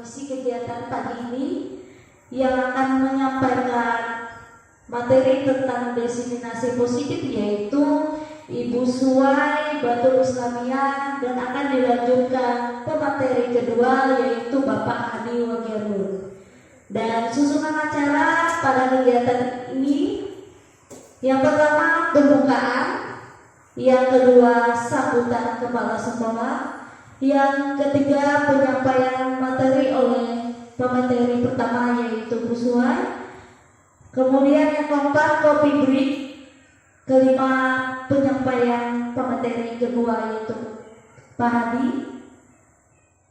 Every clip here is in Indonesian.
mengisi kegiatan pagi ini yang akan menyampaikan materi tentang diseminasi positif, yaitu Ibu Suwai Batul Islamiyah, dan akan dilanjutkan pemateri kedua yaitu Bapak Hadi Wagianur. Dan susunan acara pada kegiatan ini, yang pertama pembukaan, yang kedua sambutan kepala sekolah, yang ketiga penyampaian materi oleh pemateri pertama yaitu Bu Suwai, kemudian yang keempat kopi break, kelima penyampaian pemateri kedua yaitu Pak Hadi,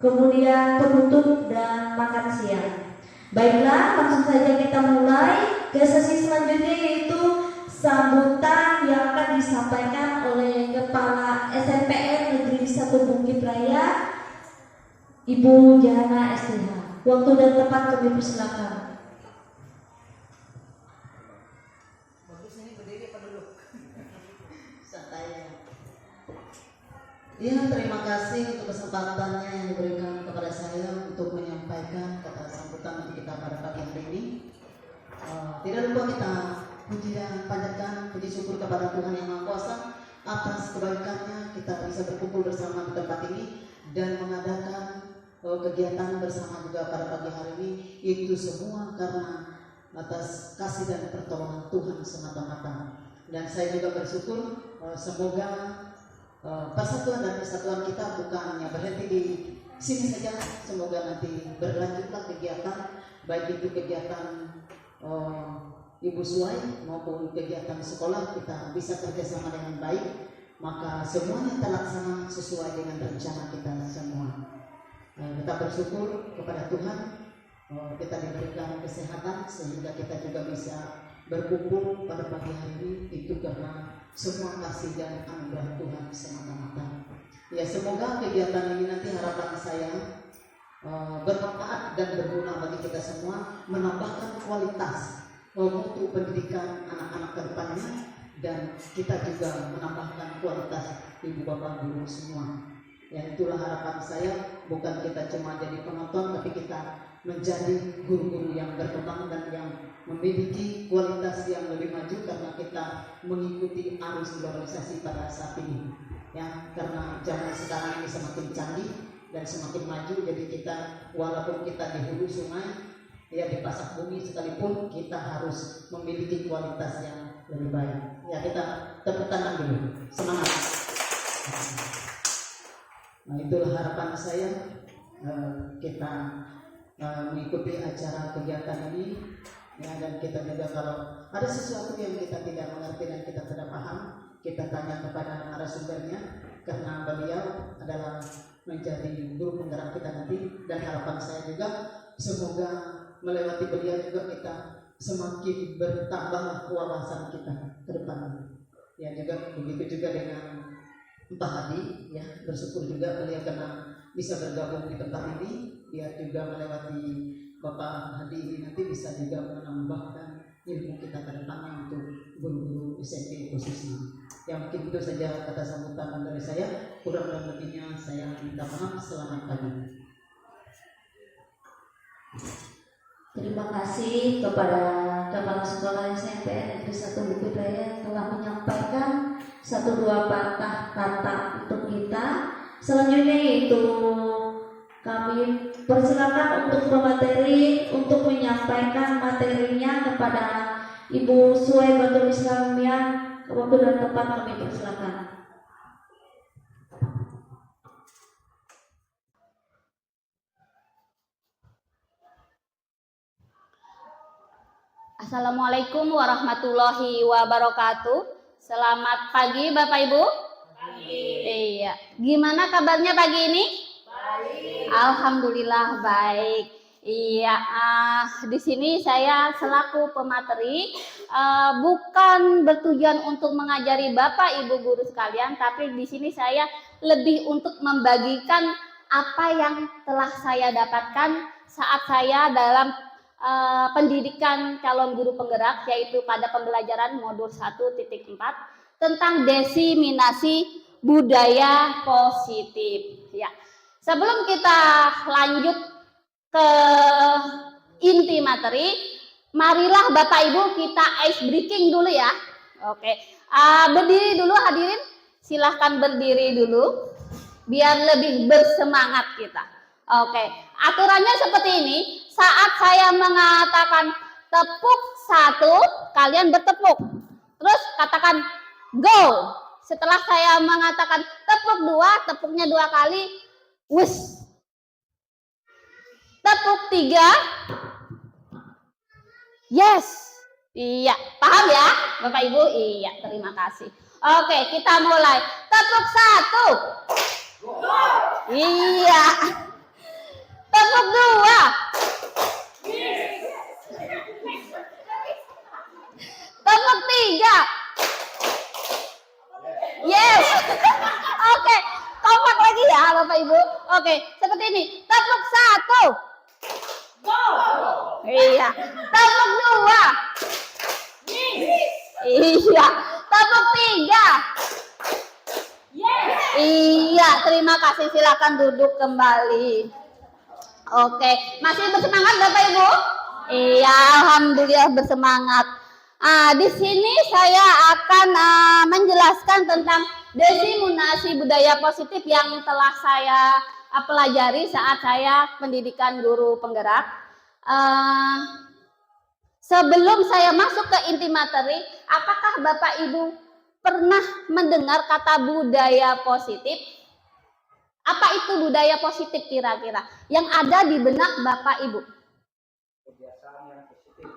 kemudian penutup dan makan siang. Baiklah, langsung saja kita mulai ke sesi selanjutnya, yaitu sambutan yang akan disampaikan oleh Kepala SNPN Negeri 1 Bukit Raya, Ibu Jana STH. Waktu dan tempat kami persilakan. Bagus, ini berdiri apa duduk? Santai. Ya, terima kasih untuk kesempatannya yang diberikan kepada saya untuk menyampaikan kata sambutan untuk kita pada pagi hari ini. Tidak lupa kita puji dan panjatkan puji syukur kepada Tuhan Yang Maha Kuasa atas kebaikannya kita bisa berkumpul bersama di tempat ini dan mengadakan kegiatan bersama juga pada pagi hari ini. Itu semua karena atas kasih dan pertolongan Tuhan semata-mata. Dan saya juga bersyukur semoga persatuan dan kesatuan kita bukannya berhenti di sini saja. Semoga nanti berlanjutlah kegiatan, baik itu kegiatan Ibu Suwai maupun kegiatan sekolah, kita bisa kerjasama dengan baik, maka semuanya terlaksana sesuai dengan rencana kita semua. Kita bersyukur kepada Tuhan, kita diberikan kesehatan sehingga kita juga bisa berkumpul pada pagi hari ini. Itu karena semua kasih dan anugerah Tuhan semata-mata. Ya, semoga kegiatan ini nanti harapan saya bermanfaat dan berguna bagi kita semua, menambahkan kualitas mutu pendidikan anak-anak ke depannya, dan kita juga menambahkan kualitas ibu bapak guru semua. Ya, itulah harapan saya, bukan kita cuma jadi penonton, tapi kita menjadi guru-guru yang berkembang dan yang memiliki kualitas yang lebih maju karena kita mengikuti arus globalisasi pada saat ini. Ya, karena zaman sekarang ini semakin canggih dan semakin maju, jadi kita walaupun kita di hulu sungai, ya di pasak bumi sekalipun, kita harus memiliki kualitas yang lebih baik. Ya, kita tepuk tangan dulu, semangat. Nah, itulah harapan saya, kita mengikuti acara kegiatan ini, ya, dan kita juga kalau ada sesuatu yang kita tidak mengerti dan kita tidak paham, kita tanya kepada narasumbernya, karena beliau adalah menjadi guru penggerak kita nanti. Dan harapan saya juga semoga melewati beliau juga kita semakin bertambah wawasan kita ke depan. Ya, juga begitu juga dengan Pak Hadi, ya, bersyukur juga beliau karena bisa bergabung di tempat ini, biar juga melewati Bapak Hadi ini nanti bisa juga menambahkan ilmu kita ke depannya untuk guru-guru SMP khususnya. Ya, mungkin itu saja kata sambutan dari saya. Kurang dan lebihnya saya minta maaf. Selamat pagi. Terima kasih kepada Kepala Sekolah SMP Negeri 1 Bukit Raya yang telah menyampaikan 1-2 patah kata untuk kita. Selanjutnya yaitu kami persilakan untuk pemateri untuk menyampaikan materinya kepada Ibu Suwai Batul Islamiyah. Waktu dan tempat kami persilakan. Assalamualaikum warahmatullahi wabarakatuh. Selamat pagi Bapak Ibu. Pagi. Iya. Gimana kabarnya pagi ini? Baik. Alhamdulillah baik. Iya. Di sini saya selaku pemateri bukan bertujuan untuk mengajari Bapak Ibu guru sekalian, tapi di sini saya lebih untuk membagikan apa yang telah saya dapatkan saat saya dalam pendidikan calon guru penggerak, yaitu pada pembelajaran modul 1.4 tentang diseminasi budaya positif. Ya, sebelum kita lanjut ke inti materi, marilah Bapak Ibu kita ice breaking dulu ya. Oke, berdiri dulu hadirin, silahkan berdiri dulu biar lebih bersemangat kita. Oke, aturannya seperti ini. Saat saya mengatakan tepuk 1, kalian bertepuk. Terus katakan go. Setelah saya mengatakan tepuk 2, tepuknya 2 kali. Wus. Tepuk 3. Yes. Iya, paham ya Bapak Ibu? Iya, terima kasih. Oke, kita mulai. Tepuk 1. Iya. Tepuk 2. Tepuk 3. Yes. Oke, kompak lagi ya Bapak Ibu. Oke, seperti ini. Tepuk 1. Iya. Tepuk 2. Iya. Tepuk 3. Iya, terima kasih. Silakan duduk kembali. Oke, masih bersemangat Bapak Ibu? Iya, alhamdulillah bersemangat. Di sini saya akan menjelaskan tentang definisi budaya positif yang telah saya pelajari saat saya pendidikan guru penggerak. Sebelum saya masuk ke inti materi, apakah Bapak Ibu pernah mendengar kata budaya positif? Apa itu budaya positif kira-kira yang ada di benak Bapak Ibu? Kebiasaan yang positif.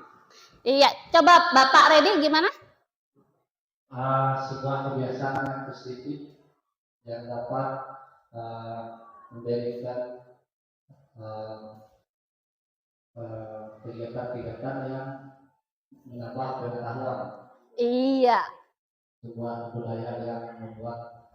Iya, coba Bapak Redi gimana? Sebuah kebiasaan yang positif yang dapat memberikan kegiatan-kegiatan yang menambah pengetahuan. Iya. Sebuah budaya yang membuat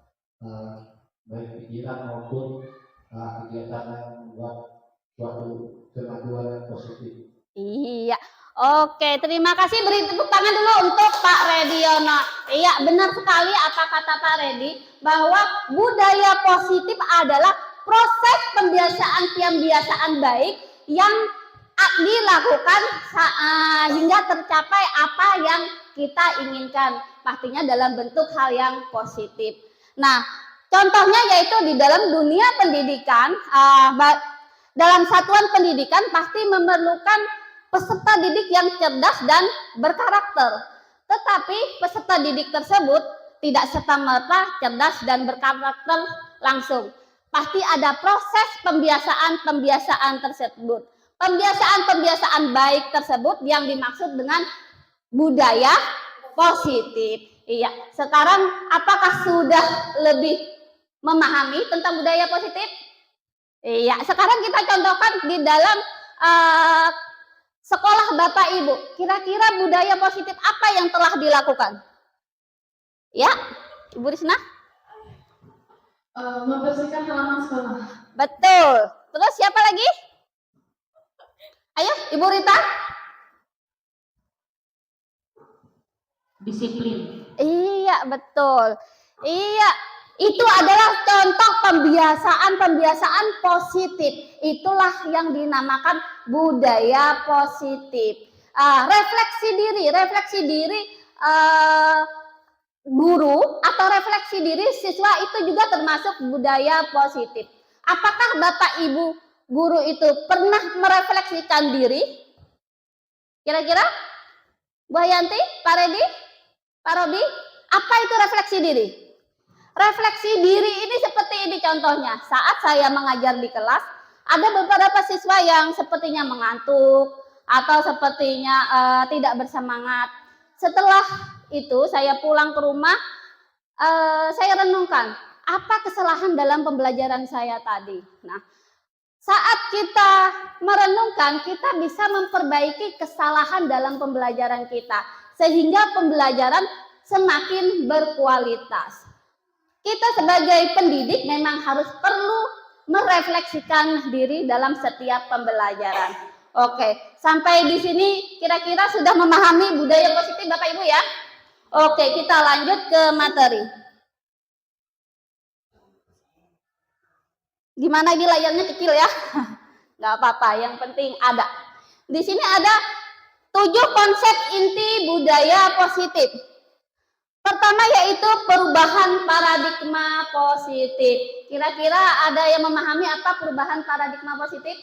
baik pikiran maupun kegiatan yang membuat suatu kemajuan yang positif. Iya. Oke, terima kasih. Beri tepuk tangan dulu untuk Pak Rediono. Iya, benar sekali apa kata Pak Redi, bahwa budaya positif adalah proses pembiasaan baik yang dilakukan hingga tercapai apa yang kita inginkan. Pastinya dalam bentuk hal yang positif. Nah, contohnya yaitu di dalam dunia pendidikan, dalam satuan pendidikan pasti memerlukan peserta didik yang cerdas dan berkarakter. Tetapi peserta didik tersebut tidak serta-merta cerdas dan berkarakter langsung. Pasti ada proses pembiasaan tersebut. Pembiasaan baik tersebut yang dimaksud dengan budaya positif. Iya, sekarang apakah sudah lebih memahami tentang budaya positif? Iya, sekarang kita contohkan di dalam sekolah Bapak Ibu. Kira-kira budaya positif apa yang telah dilakukan? Ya, Ibu Risna? Membersihkan halaman sekolah. Betul. Terus siapa lagi? Ayo, Ibu Rita. Disiplin. Iya, betul. Iya, itu adalah contoh pembiasaan positif. Itulah yang dinamakan budaya positif. Refleksi diri guru atau refleksi diri siswa itu juga termasuk budaya positif. Apakah Bapak Ibu guru itu pernah merefleksikan diri? Kira-kira? Bu Yanti, Pak Redi, Pak Robi, apa itu refleksi diri? Refleksi diri ini seperti ini contohnya. Saat saya mengajar di kelas, ada beberapa siswa yang sepertinya mengantuk atau sepertinya tidak bersemangat. Setelah itu saya pulang ke rumah, saya renungkan apa kesalahan dalam pembelajaran saya tadi. Nah, saat kita merenungkan, kita bisa memperbaiki kesalahan dalam pembelajaran kita sehingga pembelajaran semakin berkualitas. Kita sebagai pendidik memang harus perlu merefleksikan diri dalam setiap pembelajaran. Oke, sampai di sini kira-kira sudah memahami budaya positif Bapak Ibu ya? Oke, kita lanjut ke materi. Gimana ini layarnya kecil ya? Nggak apa-apa, yang penting ada. Di sini ada 7 konsep inti budaya positif. Pertama yaitu perubahan paradigma positif. Kira-kira ada yang memahami apa perubahan paradigma positif?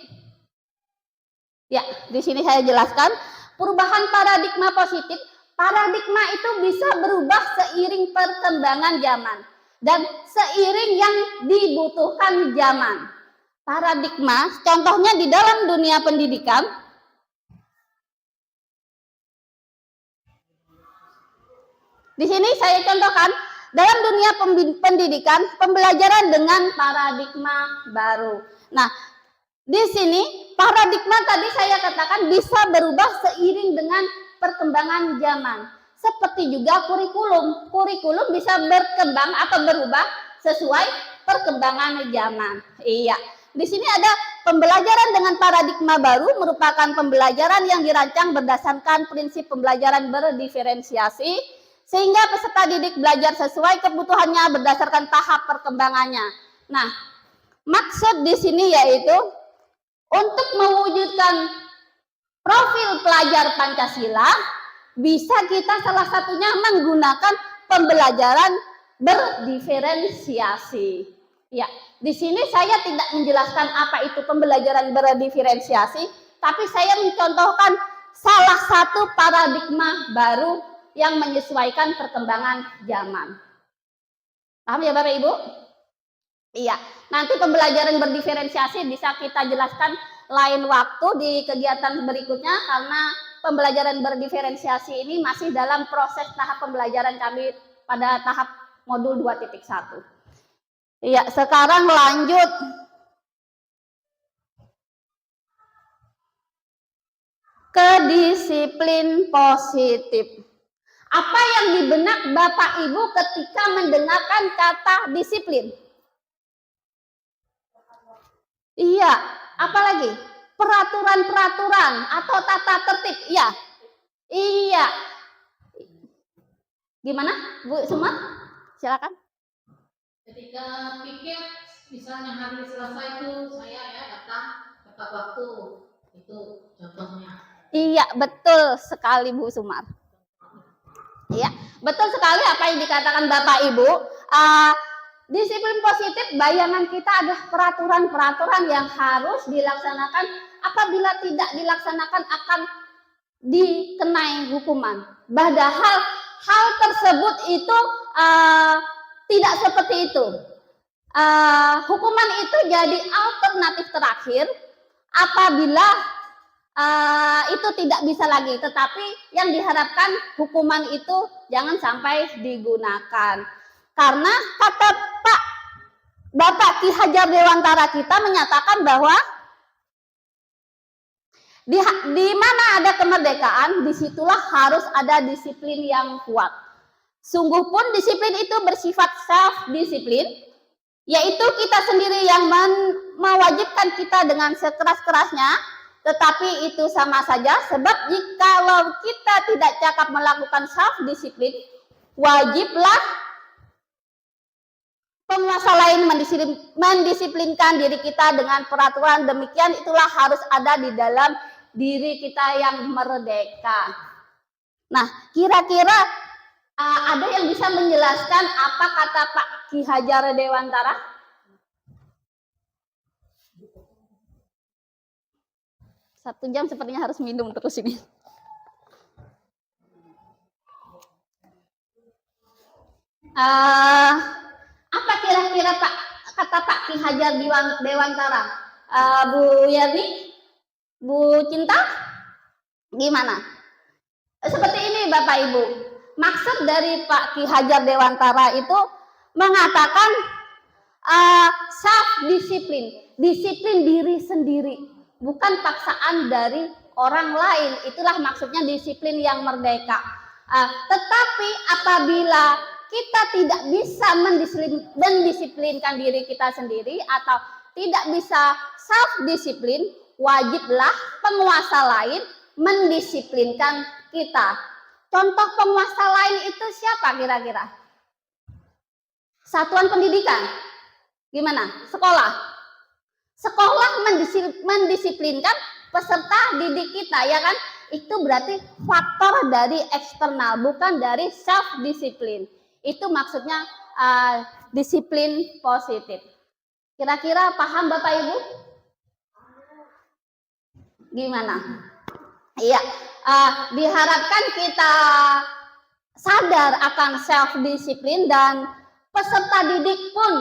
Ya, di sini saya jelaskan. Perubahan paradigma positif, paradigma itu bisa berubah seiring perkembangan zaman dan seiring yang dibutuhkan zaman. Paradigma, contohnya di dalam dunia pendidikan, di sini saya contohkan dalam dunia pendidikan, pembelajaran dengan paradigma baru. Nah, di sini paradigma tadi saya katakan bisa berubah seiring dengan perkembangan zaman. Seperti juga kurikulum. Kurikulum bisa berkembang atau berubah sesuai perkembangan zaman. Iya. Di sini ada pembelajaran dengan paradigma baru merupakan pembelajaran yang dirancang berdasarkan prinsip pembelajaran berdiferensiasi sehingga peserta didik belajar sesuai kebutuhannya berdasarkan tahap perkembangannya. Nah, maksud di sini yaitu untuk mewujudkan profil pelajar Pancasila, bisa kita salah satunya menggunakan pembelajaran berdiferensiasi. Ya, di sini saya tidak menjelaskan apa itu pembelajaran berdiferensiasi, tapi saya mencontohkan salah satu paradigma baru yang menyesuaikan perkembangan zaman. Paham ya Bapak Ibu? Iya, nanti pembelajaran berdiferensiasi bisa kita jelaskan lain waktu di kegiatan berikutnya karena pembelajaran berdiferensiasi ini masih dalam proses tahap pembelajaran kami pada tahap modul 2.1. Iya, sekarang lanjut. Ke disiplin positif. Apa yang di benak Bapak Ibu ketika mendengarkan kata disiplin? Iya, apalagi peraturan-peraturan atau tata tertib. Iya, iya. Gimana, Bu Suma? Silakan. Ketika pikir misalnya hari Selasa itu saya ya datang tepat waktu, itu contohnya. Iya, betul sekali Bu Sumar. Iya, betul sekali apa yang dikatakan Bapak Ibu. Disiplin positif, bayangan kita adalah peraturan-peraturan yang harus dilaksanakan. Apabila tidak dilaksanakan akan dikenai hukuman. Padahal hal tersebut itu tidak seperti itu. Hukuman itu jadi alternatif terakhir apabila itu tidak bisa lagi. Tetapi yang diharapkan hukuman itu jangan sampai digunakan. Karena kata Bapak Ki Hajar Dewantara kita menyatakan bahwa di mana ada kemerdekaan, disitulah harus ada disiplin yang kuat. Sungguh pun disiplin itu bersifat self-disiplin, yaitu kita sendiri yang mewajibkan kita dengan sekeras-kerasnya, tetapi itu sama saja, sebab jikalau kita tidak cakap melakukan self-disiplin, wajiblah penguasa lain mendisiplinkan diri kita dengan peraturan. Demikian itulah harus ada di dalam diri kita yang merdeka. Nah, kira-kira ada yang bisa menjelaskan apa kata Pak Ki Hajar Dewantara? Satu jam sepertinya harus minum terus ini. Apa kira-kira kata Pak Ki Hajar Dewantara? Bu Yani, Bu Cinta, gimana? Seperti ini Bapak Ibu. Maksud dari Pak Ki Hajar Dewantara itu mengatakan self-disiplin, disiplin diri sendiri, bukan paksaan dari orang lain. Itulah maksudnya disiplin yang merdeka. Tetapi apabila kita tidak bisa mendisiplinkan diri kita sendiri atau tidak bisa self-disiplin, wajiblah penguasa lain mendisiplinkan kita. Contoh penguasa lain itu siapa kira-kira? Satuan pendidikan. Gimana? Sekolah. Sekolah mendisiplinkan peserta didik kita, ya kan? Itu berarti faktor dari eksternal, bukan dari self disiplin. Itu maksudnya disiplin positif. Kira-kira paham Bapak Ibu? Gimana? Iya, diharapkan kita sadar akan self disiplin, dan peserta didik pun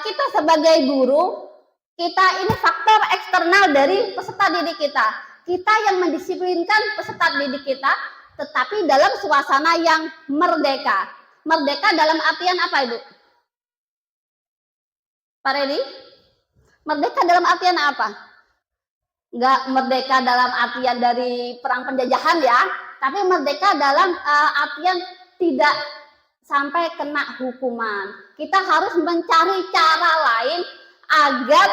kita sebagai guru, kita ini faktor eksternal dari peserta didik kita. Kita yang mendisiplinkan peserta didik kita, tetapi dalam suasana yang merdeka. Merdeka dalam artian apa, Ibu? Pak Redi? Merdeka dalam artian apa? Enggak merdeka dalam artian dari perang penjajahan ya, tapi merdeka dalam artian tidak sampai kena hukuman. Kita harus mencari cara lain agar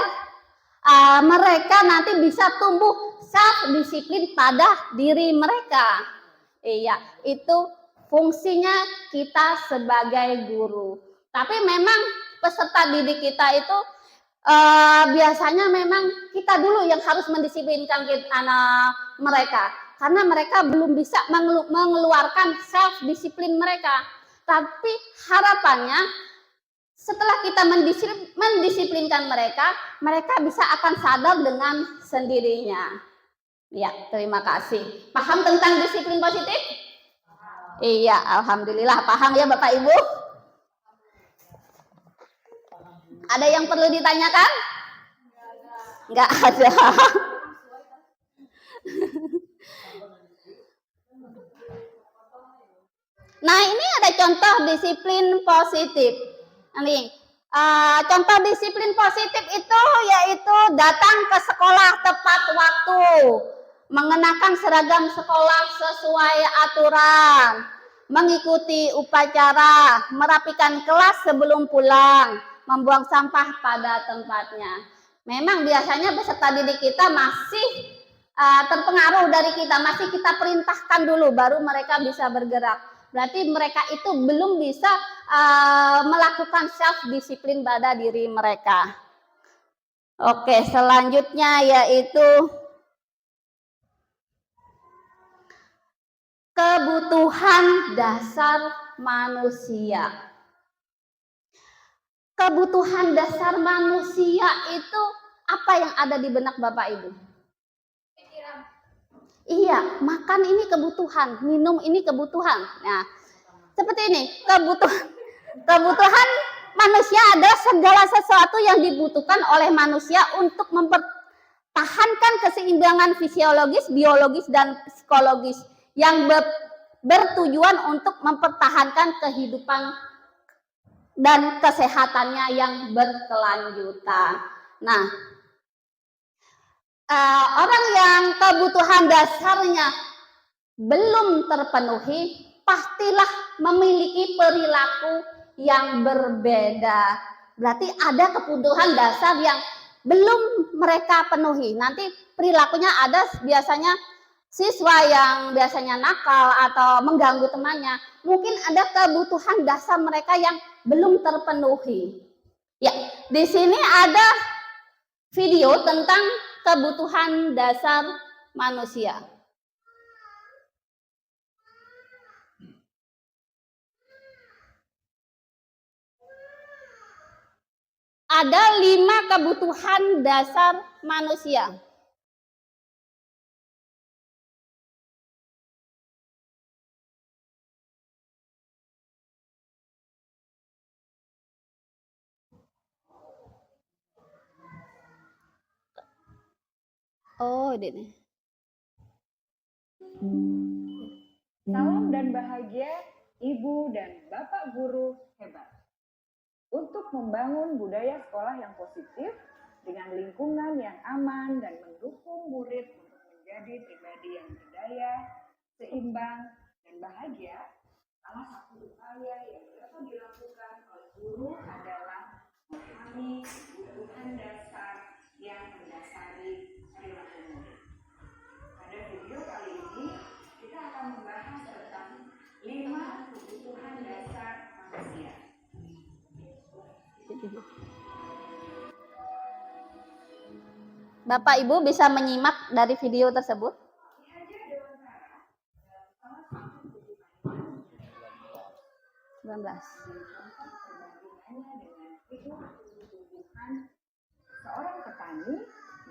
mereka nanti bisa tumbuh self disiplin pada diri mereka. Iya, itu fungsinya kita sebagai guru. Tapi memang peserta didik kita itu biasanya memang kita dulu yang harus mendisiplinkan anak mereka, karena mereka belum bisa mengeluarkan self disiplin mereka. Tapi harapannya setelah kita mendisiplinkan mereka, mereka bisa akan sadar dengan sendirinya. Ya, terima kasih. Paham tentang disiplin positif? Iya, alhamdulillah paham ya Bapak Ibu. Ada yang perlu ditanyakan? Enggak ada. Nah, ini ada contoh disiplin positif. Nih, contoh disiplin positif itu yaitu datang ke sekolah tepat waktu, mengenakan seragam sekolah sesuai aturan, mengikuti upacara, merapikan kelas sebelum pulang, membuang sampah pada tempatnya. Memang biasanya peserta didik kita masih terpengaruh dari kita, masih kita perintahkan dulu baru mereka bisa bergerak. Berarti mereka itu belum bisa melakukan self disiplin pada diri mereka. Oke, selanjutnya yaitu kebutuhan dasar manusia. Kebutuhan dasar manusia itu apa yang ada di benak Bapak Ibu? Iya, makan ini kebutuhan, minum ini kebutuhan. Nah, seperti ini, kebutuhan manusia adalah segala sesuatu yang dibutuhkan oleh manusia untuk mempertahankan keseimbangan fisiologis, biologis, dan psikologis yang bertujuan untuk mempertahankan kehidupan dan kesehatannya yang berkelanjutan. Nah, orang yang kebutuhan dasarnya belum terpenuhi, pastilah memiliki perilaku yang berbeda. Berarti ada kebutuhan dasar yang belum mereka penuhi. Nanti perilakunya ada biasanya siswa yang biasanya nakal atau mengganggu temannya. Mungkin ada kebutuhan dasar mereka yang belum terpenuhi. Ya, di sini ada video tentang kebutuhan dasar manusia. Ada 5 kebutuhan dasar manusia. Oh, ini. Salam dan bahagia Ibu dan Bapak guru hebat. Untuk membangun budaya sekolah yang positif dengan lingkungan yang aman dan mendukung murid untuk menjadi pribadi yang berdaya, seimbang, dan bahagia, salah satu upaya yang dapat dilakukan oleh guru adalah memahami kebutuhan dasar yang mendasari perilaku murid. Pada video kali ini, kita akan membahas tentang 5 kebutuhan dasar manusia. Bapak Ibu bisa menyimak dari video tersebut. Seorang petani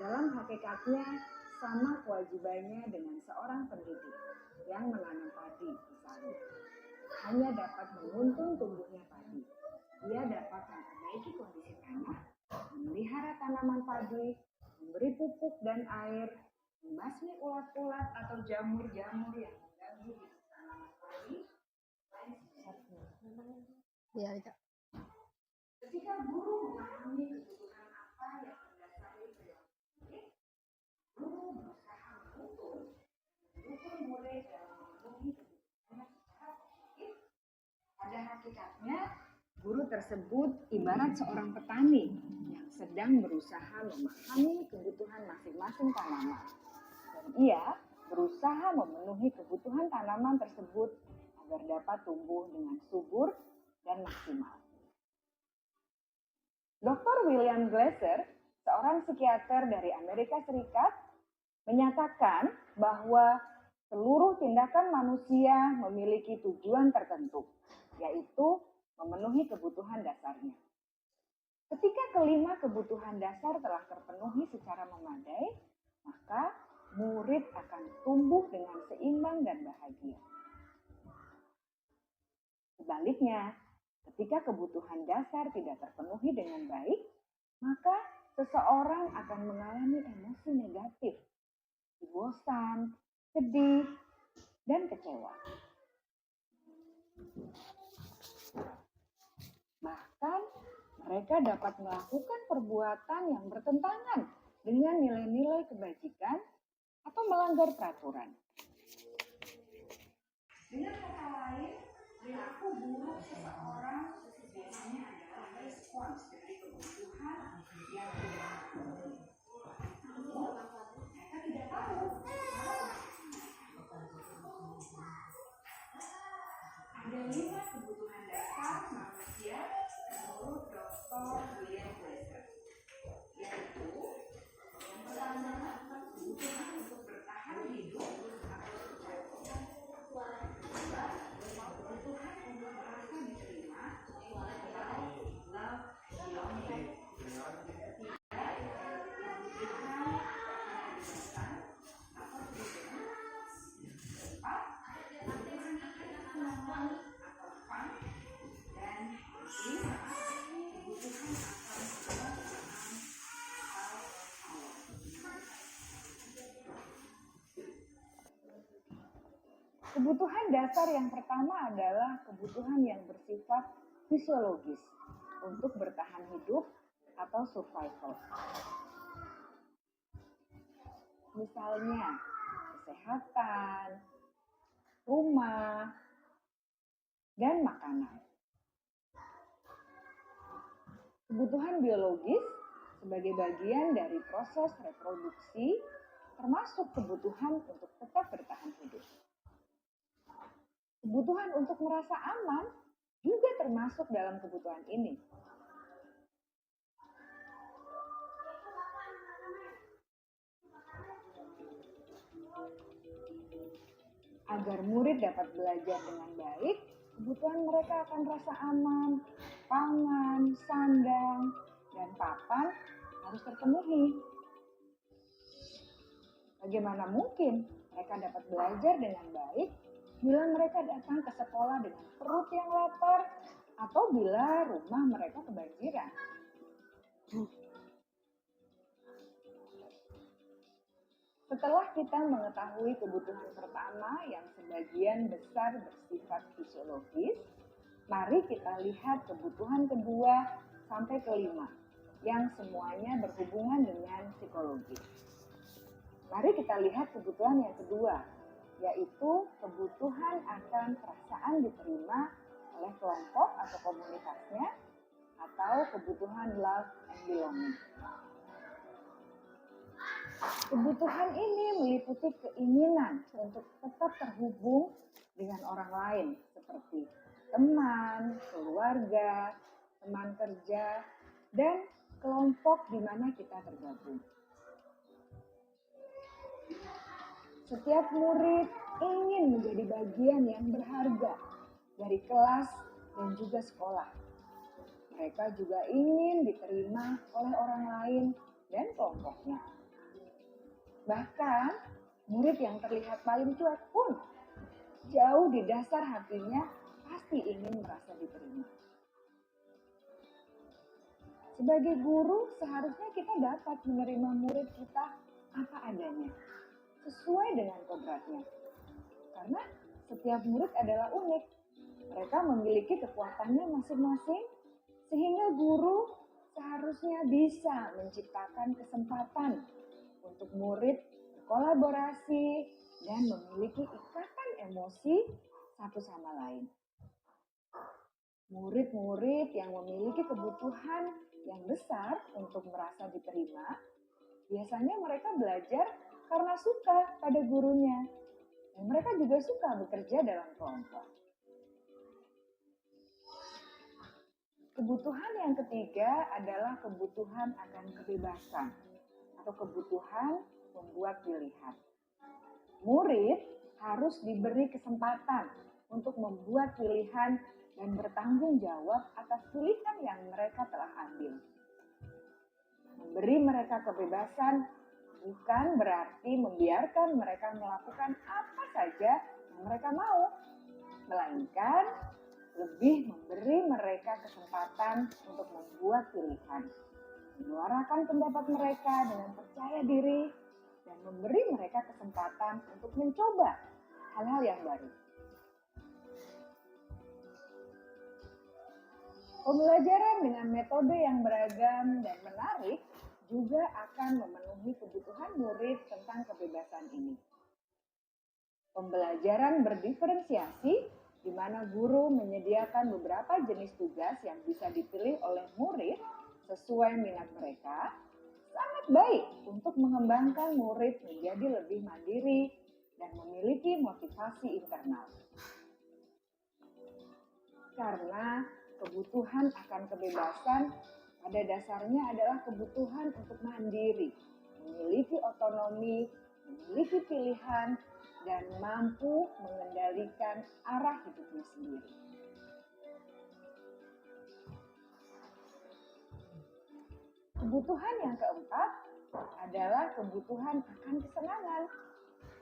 dalam hakikatnya sama kewajibannya dengan seorang pendidik yang menanam padi misalnya. Hanya dapat menuntun tumbuhnya padi. Ia dapat memperbaiki kondisi tanah, memelihara tanaman padi, memberi pupuk dan air, membasmi ulat-ulat atau jamur-jamur yang mengganggu hidup tanaman padi. Ketika guru memahami kebutuhan apa yang mendasari perilaku murid, guru berusaha menuntun murid dalam memenuhi kebutuhannya secara positif. Pada hakikatnya, guru tersebut ibarat seorang petani yang sedang berusaha memahami kebutuhan masing-masing tanaman. Dan ia berusaha memenuhi kebutuhan tanaman tersebut agar dapat tumbuh dengan subur dan maksimal. Dr. William Glasser, seorang psikiater dari Amerika Serikat, menyatakan bahwa seluruh tindakan manusia memiliki tujuan tertentu, yaitu memenuhi kebutuhan dasarnya. Ketika kelima kebutuhan dasar telah terpenuhi secara memadai, maka murid akan tumbuh dengan seimbang dan bahagia. Sebaliknya, ketika kebutuhan dasar tidak terpenuhi dengan baik, maka seseorang akan mengalami emosi negatif, bosan, sedih, dan kecewa. Bahkan, mereka dapat melakukan perbuatan yang bertentangan dengan nilai-nilai kebajikan atau melanggar peraturan. Dengan kata lain, perilaku buruk seseorang biasanya adalah respons dari kebutuhan yang tidak terpenuhi. Namun, mereka tidak tahu ada 5 kebutuhan dasar manusia menurut Dr. William Glasser, yaitu yang pertama kebutuhan untuk bertahan hidup atau survival. Kebutuhan untuk merasa diterima atau love belonging. Kebutuhan dasar yang pertama adalah kebutuhan yang bersifat fisiologis untuk bertahan hidup atau survival. Misalnya, kesehatan, rumah, dan makanan. Kebutuhan biologis sebagai bagian dari proses reproduksi termasuk kebutuhan untuk tetap bertahan hidup. Kebutuhan untuk merasa aman juga termasuk dalam kebutuhan ini. Agar murid dapat belajar dengan baik, kebutuhan mereka akan rasa aman, pangan, sandang, dan papan harus terpenuhi. Bagaimana mungkin mereka dapat belajar dengan baik bila mereka datang ke sekolah dengan perut yang lapar atau bila rumah mereka kebanjiran? Setelah kita mengetahui kebutuhan pertama yang sebagian besar bersifat fisiologis, mari kita lihat kebutuhan kedua sampai kelima yang semuanya berhubungan dengan psikologi. Mari kita lihat kebutuhan yang kedua, yaitu kebutuhan akan perasaan diterima oleh kelompok atau komunitasnya, atau kebutuhan love and belonging. Kebutuhan ini meliputi keinginan untuk tetap terhubung dengan orang lain, seperti teman, keluarga, teman kerja, dan kelompok di mana kita tergabung. Setiap murid ingin menjadi bagian yang berharga dari kelas dan juga sekolah. Mereka juga ingin diterima oleh orang lain dan kelompoknya. Bahkan, murid yang terlihat paling cuek pun jauh di dasar hatinya pasti ingin merasa diterima. Sebagai guru, seharusnya kita dapat menerima murid kita apa adanya, sesuai dengan kodratnya. Karena setiap murid adalah unik. Mereka memiliki kekuatannya masing-masing, sehingga guru seharusnya bisa menciptakan kesempatan untuk murid berkolaborasi dan memiliki ikatan emosi satu sama lain. Murid-murid yang memiliki kebutuhan yang besar untuk merasa diterima, biasanya mereka belajar karena suka pada gurunya. Dan mereka juga suka bekerja dalam kelompok. Kebutuhan yang ketiga adalah kebutuhan akan kebebasan atau kebutuhan membuat pilihan. Murid harus diberi kesempatan untuk membuat pilihan dan bertanggung jawab atas pilihan yang mereka telah ambil. Memberi mereka kebebasan bukan berarti membiarkan mereka melakukan apa saja yang mereka mau, melainkan lebih memberi mereka kesempatan untuk membuat pilihan, menyuarakan pendapat mereka dengan percaya diri, dan memberi mereka kesempatan untuk mencoba hal-hal yang baru. Pembelajaran dengan metode yang beragam dan menarik juga akan memenuhi kebutuhan murid tentang kebebasan ini. Pembelajaran berdiferensiasi, di mana guru menyediakan beberapa jenis tugas yang bisa dipilih oleh murid sesuai minat mereka, sangat baik untuk mengembangkan murid menjadi lebih mandiri dan memiliki motivasi internal. Karena kebutuhan akan kebebasan pada dasarnya adalah kebutuhan untuk mandiri, memiliki otonomi, memiliki pilihan, dan mampu mengendalikan arah hidupnya sendiri. Kebutuhan yang keempat adalah kebutuhan akan kesenangan.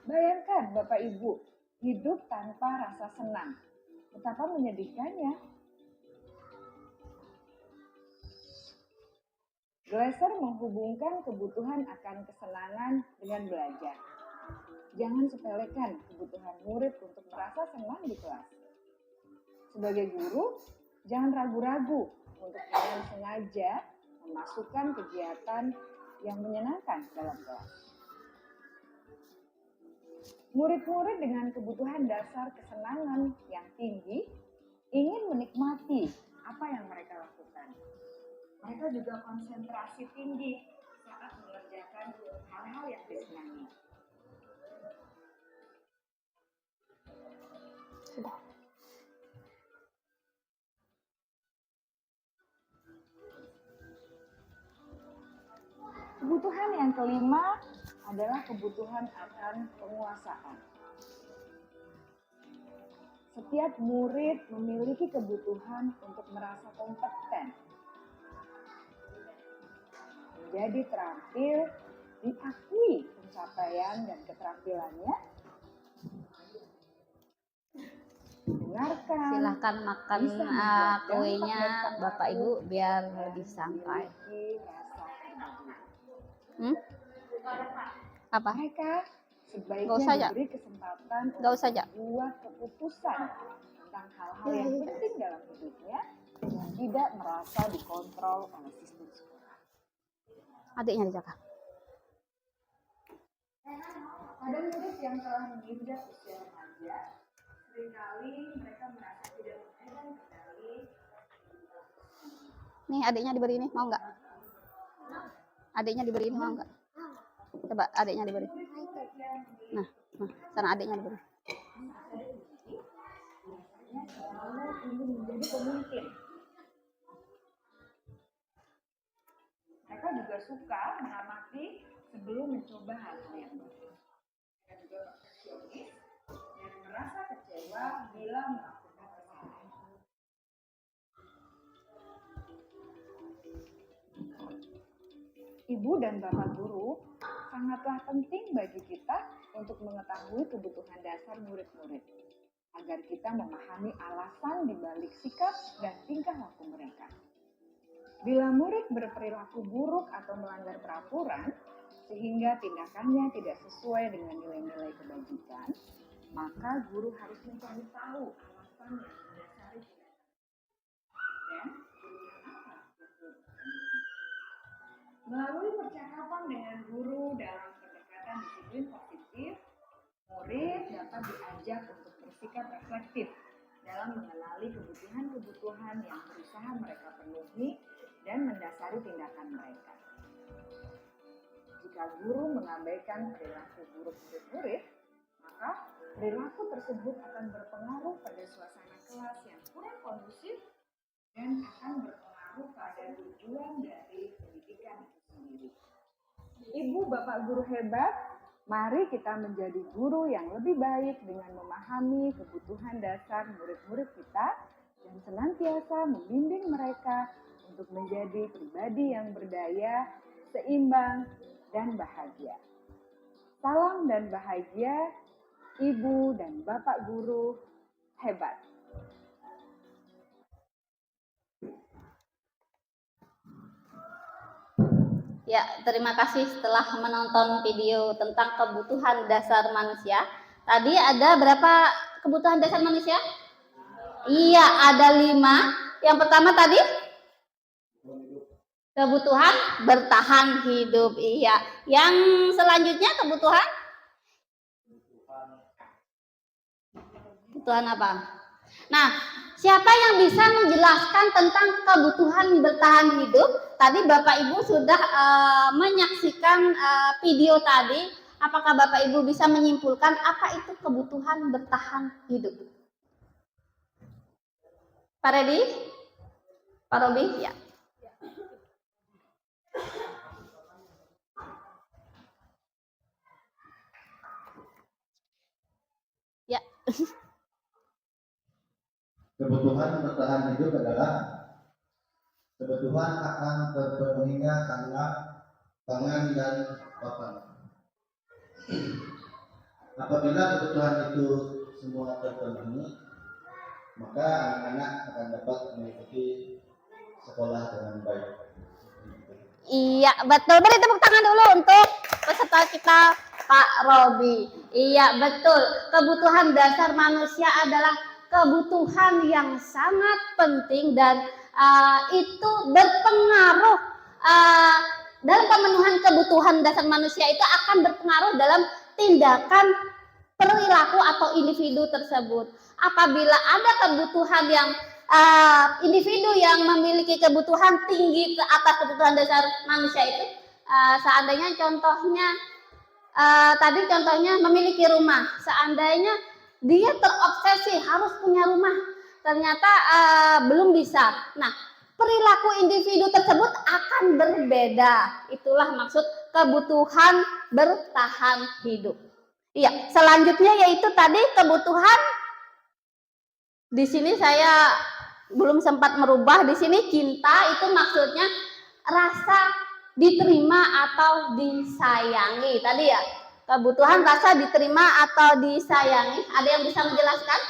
Bayangkan Bapak Ibu, hidup tanpa rasa senang. Betapa menyedihkannya. Glasser menghubungkan kebutuhan akan kesenangan dengan belajar. Jangan sepelekan kebutuhan murid untuk merasa senang di kelas. Sebagai guru, jangan ragu-ragu untuk dengan sengaja memasukkan kegiatan yang menyenangkan dalam kelas. Murid-murid dengan kebutuhan dasar kesenangan yang tinggi ingin menikmati apa yang mereka lakukan. Mereka juga konsentrasi tinggi saat mengerjakan hal-hal yang disenangi. Sudah. Kebutuhan yang kelima adalah kebutuhan akan penguasaan. Setiap murid memiliki kebutuhan untuk merasa kompeten, menjadi terampil, diakui pencapaian dan keterampilannya, dengarkan, Silahkan makan bisa membuat kuenya dampak dan Bapak Ibu pengaruh, biar dan lebih santai. memiliki rasa kebahagiaan. Apa? Mereka sebaiknya Nggak usah, Ja. diberi kesempatan Nggak usah, untuk Ja. membuat keputusan tentang hal-hal yang penting dalam hidupnya yang tidak merasa dikontrol oleh sistem sekolah. Adiknya dijaga. Pada murid yang telah menginjak usia remaja, seringkali mereka merasa tidak memegang kendali. Nih adiknya diberi ini, mau nggak? Adiknya diberi ini, mau nggak? Coba adiknya diberi. Nah, sana adiknya diberi. Biasanya selalu ingin menjadi pemimpin. Mereka juga suka mengamati sebelum mencoba hal-hal yang baru. Mereka juga kecewa bila melakukan kesalahan. Ibu dan Bapak guru sangatlah penting bagi kita untuk mengetahui kebutuhan dasar murid-murid, agar kita memahami alasan dibalik sikap dan tingkah laku mereka. Bila murid berperilaku buruk atau melanggar peraturan, sehingga tindakannya tidak sesuai dengan nilai-nilai kebajikan, maka guru harus mencari tahu alasan yang mendasari tindakan. Dan pilihan apa untuk melalui percakapan dengan guru dalam pendekatan disiplin positif, murid dapat diajak untuk bersikap reflektif dalam mengenali kebutuhan-kebutuhan yang berusaha mereka penuhi dan mendasari tindakan mereka. Jika guru mengabaikan perilaku buruk murid-murid, maka perilaku tersebut akan berpengaruh pada suasana kelas yang kurang kondusif dan akan berpengaruh pada tujuan dari pendidikan itu sendiri. Ibu, Bapak guru hebat, mari kita menjadi guru yang lebih baik dengan memahami kebutuhan dasar murid-murid kita dan senantiasa membimbing mereka untuk menjadi pribadi yang berdaya, seimbang, dan bahagia. Salam dan bahagia, Ibu dan Bapak guru hebat. Ya, terima kasih setelah menonton video tentang kebutuhan dasar manusia. Tadi ada berapa kebutuhan dasar manusia? Iya, ada 5. Yang pertama tadi kebutuhan bertahan hidup. Iya. Yang selanjutnya kebutuhan apa? Nah, siapa yang bisa menjelaskan tentang kebutuhan bertahan hidup? Tadi Bapak Ibu sudah menyaksikan video tadi. Apakah Bapak Ibu bisa menyimpulkan apa itu kebutuhan bertahan hidup? Pak Redi? Pak Robi? Ya. Ya. Kebutuhan bertahan hidup adalah kebutuhan akan terpenuhinya pangan dan papan. Apabila kebutuhan itu semua terpenuhi, maka anak-anak akan dapat mengikuti sekolah dengan baik. Iya, betul. Beri tepuk tangan dulu untuk peserta kita, Pak Robi. Iya, betul. Kebutuhan dasar manusia adalah kebutuhan yang sangat penting dan itu berpengaruh dalam pemenuhan kebutuhan dasar manusia itu akan berpengaruh dalam tindakan perilaku atau individu tersebut. Apabila ada kebutuhan yang individu yang memiliki kebutuhan tinggi ke atas kebutuhan dasar manusia itu, seandainya contohnya tadi contohnya memiliki rumah, seandainya dia terobsesi harus punya rumah, ternyata belum bisa. Nah, perilaku individu tersebut akan berbeda. Itulah maksud kebutuhan bertahan hidup. Iya, selanjutnya yaitu tadi kebutuhan. Di sini saya belum sempat merubah. Di sini cinta itu maksudnya rasa diterima atau disayangi. Tadi ya, kebutuhan rasa diterima atau disayangi. Ada yang bisa menjelaskan?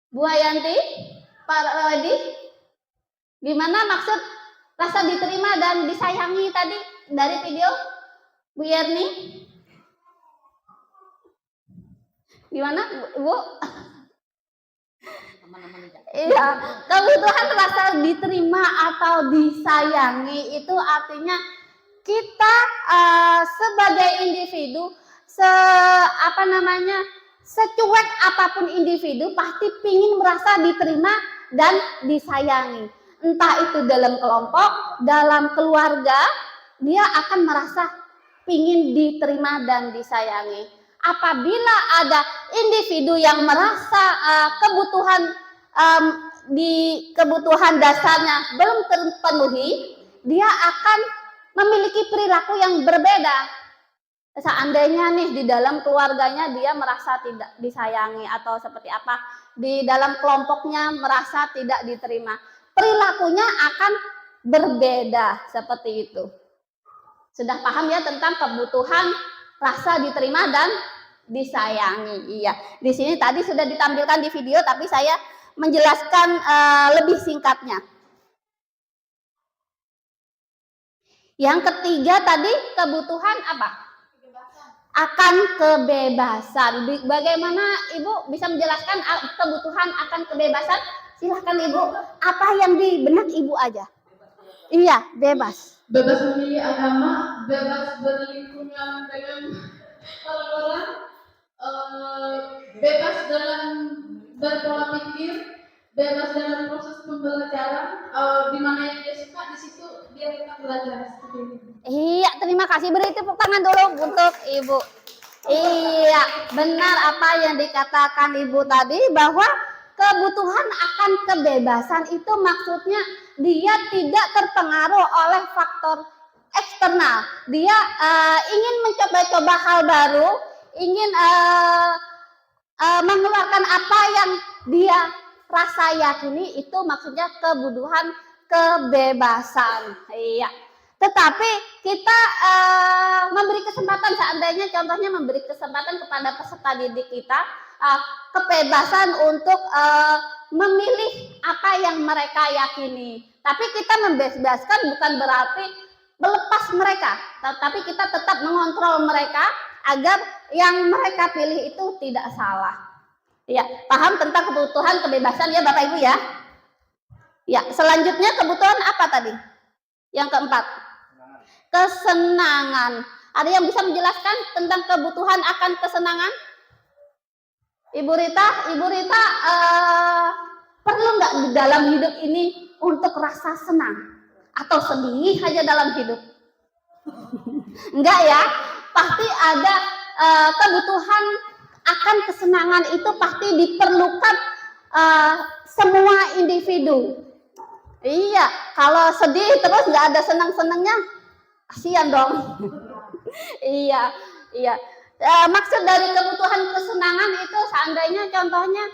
Bu Hayanti, Pak Rodi, gimana maksud rasa diterima dan disayangi tadi dari video Bu Yerni? Gimana Bu? Iya, kebutuhan rasa diterima atau disayangi itu artinya kita sebagai individu secuek apapun individu pasti pingin merasa diterima dan disayangi. Entah itu dalam kelompok, dalam keluarga, dia akan merasa pingin diterima dan disayangi. Apabila ada individu yang merasa kebutuhan dasarnya belum terpenuhi, dia akan memiliki perilaku yang berbeda. seandainya nih di dalam keluarganya dia merasa tidak disayangi atau seperti apa, di dalam kelompoknya merasa tidak diterima, perilakunya akan berbeda seperti itu. Sudah paham ya tentang kebutuhan rasa diterima dan disayangi. Iya, di sini tadi sudah ditampilkan di video, tapi saya menjelaskan lebih singkatnya. Yang ketiga tadi kebutuhan apa? Akan kebebasan. Bagaimana Ibu bisa menjelaskan kebutuhan akan kebebasan? Silahkan Ibu. Apa yang di benak Ibu aja? Iya, bebas. Bebas memilih agama, bebas berlingkungan dengan orang-orang, bebas dalam berpola pikir, bebas dalam proses pembelajaran, di mana yang dia suka di situ dia tetap belajar seperti ini. Iya, terima kasih. Beri tepuk tangan dulu untuk Ibu. Iya, benar apa yang dikatakan Ibu tadi, bahwa kebutuhan akan kebebasan itu maksudnya dia tidak terpengaruh oleh faktor eksternal. Dia ingin mencoba-coba hal baru, ingin mengeluarkan apa yang dia rasa yakini, itu maksudnya kebutuhan kebebasan. Iya. Tetapi kita memberi kesempatan, seandainya contohnya memberi kesempatan kepada peserta didik kita kebebasan untuk memilih apa yang mereka yakini. Tapi kita membebaskan bukan berarti melepas mereka, tetapi kita tetap mengontrol mereka agar yang mereka pilih itu tidak salah. Ya, paham tentang kebutuhan kebebasan ya Bapak Ibu ya? Ya, selanjutnya kebutuhan apa tadi? Yang keempat, kesenangan. Ada yang bisa menjelaskan tentang kebutuhan akan kesenangan? Ibu Rita, perlu nggak di dalam hidup ini untuk rasa senang atau sedih aja dalam hidup? Enggak ya, pasti ada kebutuhan akan kesenangan itu pasti diperlukan semua individu. Iya, kalau sedih terus nggak ada senang-senangnya, kasihan dong. Iya. Maksud dari kebutuhan kesenangan itu seandainya contohnya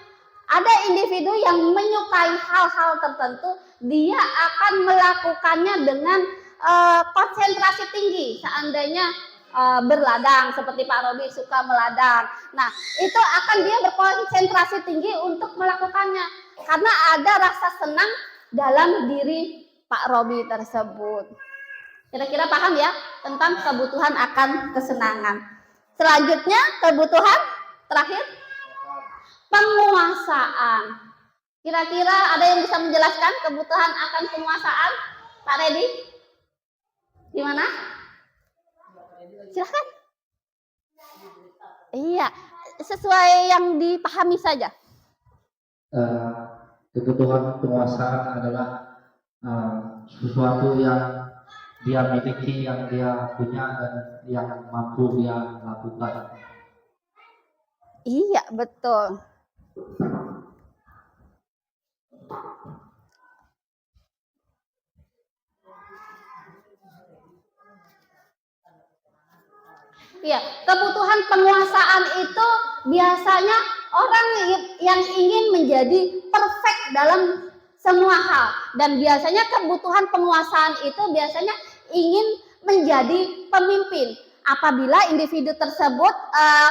ada individu yang menyukai hal-hal tertentu, dia akan melakukannya dengan konsentrasi tinggi. Seandainya berladang seperti Pak Robi suka meladang, nah itu akan dia berkonsentrasi tinggi untuk melakukannya karena ada rasa senang dalam diri Pak Robi tersebut. Kira-kira paham ya tentang kebutuhan akan kesenangan. Selanjutnya kebutuhan terakhir, penguasaan. Kira-kira ada yang bisa menjelaskan kebutuhan akan penguasaan? Pak Redi? Gimana? Silahkan. Iya, sesuai yang dipahami saja. Kebutuhan penguasaan adalah sesuatu yang dia miliki, yang dia punya, dan yang mampu dia lakukan. Iya, betul. Iya, kebutuhan penguasaan itu biasanya orang yang ingin menjadi perfect dalam semua hal, dan biasanya kebutuhan penguasaan itu biasanya ingin menjadi pemimpin. Apabila individu tersebut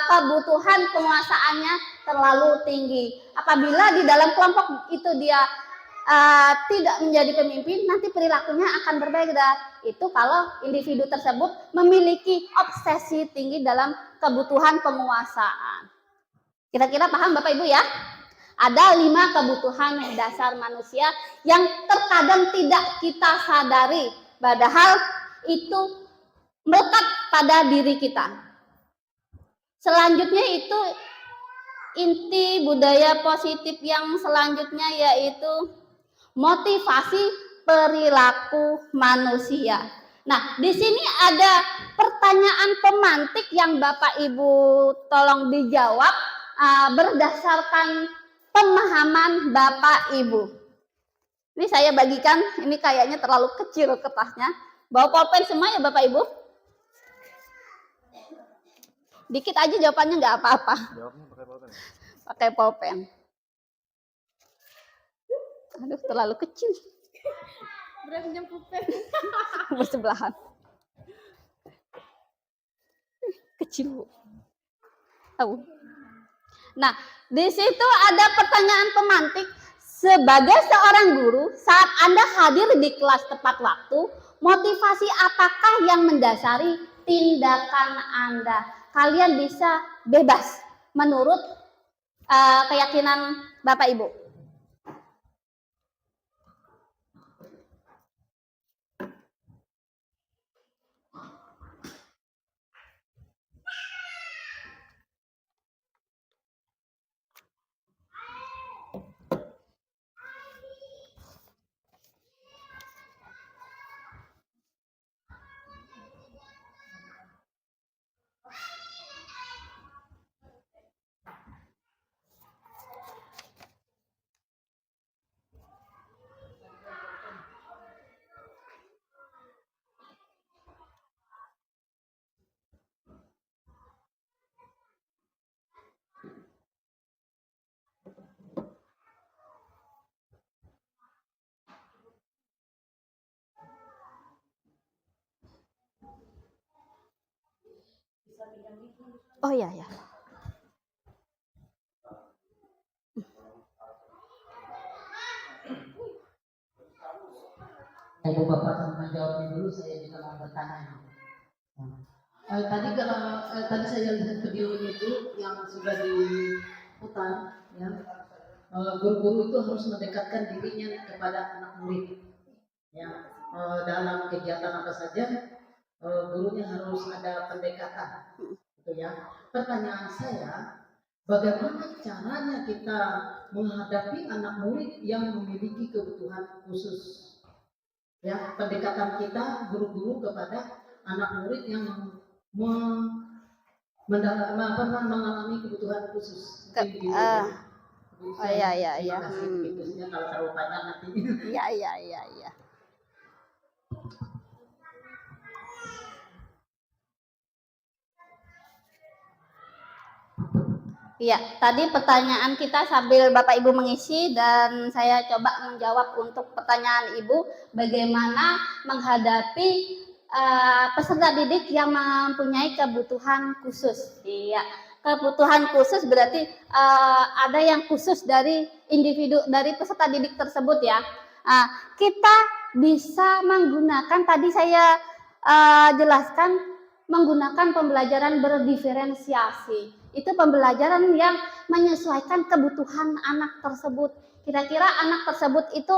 kebutuhan penguasaannya terlalu tinggi, apabila di dalam kelompok itu dia tidak menjadi pemimpin, nanti perilakunya akan berbeda. Itu kalau individu tersebut memiliki obsesi tinggi dalam kebutuhan penguasaan. Kira-kira paham Bapak Ibu ya? Ada 5 kebutuhan dasar manusia yang terkadang tidak kita sadari, padahal itu melekat pada diri kita. Selanjutnya itu inti budaya positif yang selanjutnya yaitu motivasi perilaku manusia. Nah, di sini ada pertanyaan pemantik yang Bapak Ibu tolong dijawab berdasarkan pemahaman Bapak Ibu. Ini saya bagikan, ini kayaknya terlalu kecil kertasnya. Bawa pulpen semua ya Bapak Ibu? Dikit aja jawabannya nggak apa-apa. Jawabnya pakai pulpen. Pakai pulpen. Aduh, terlalu kecil. Berapa pulpen? Bersebelahan. Kecil, Bu. Tahu. Nah, di situ ada pertanyaan pemantik. Sebagai seorang guru, saat Anda hadir di kelas tepat waktu, motivasi apakah yang mendasari tindakan Anda? Kalian bisa bebas menurut keyakinan Bapak Ibu. Oh iya ya. Ibu Bapak menjawabnya dulu, saya juga mau bertanya. Tadi saya lihat video itu yang sudah diputar, ya. Guru-guru itu harus mendekatkan dirinya kepada anak murid, ya. Dalam kegiatan apa saja, gurunya harus ada pendekatan, gitu ya. Pertanyaan saya, bagaimana caranya kita menghadapi anak murid yang memiliki kebutuhan khusus? Ya, pendekatan kita guru-guru kepada anak murid yang mengalami kebutuhan khusus. Oh iya. Terima kasih. Khususnya kalau terlalu panjang nanti. Iya. Iya, tadi pertanyaan kita sambil Bapak Ibu mengisi dan saya coba menjawab untuk pertanyaan Ibu, bagaimana menghadapi peserta didik yang mempunyai kebutuhan khusus. Iya, kebutuhan khusus berarti ada yang khusus dari individu, dari peserta didik tersebut ya. Kita bisa menggunakan, tadi saya jelaskan, menggunakan pembelajaran berdiferensiasi. Itu pembelajaran yang menyesuaikan kebutuhan anak tersebut. Kira-kira anak tersebut itu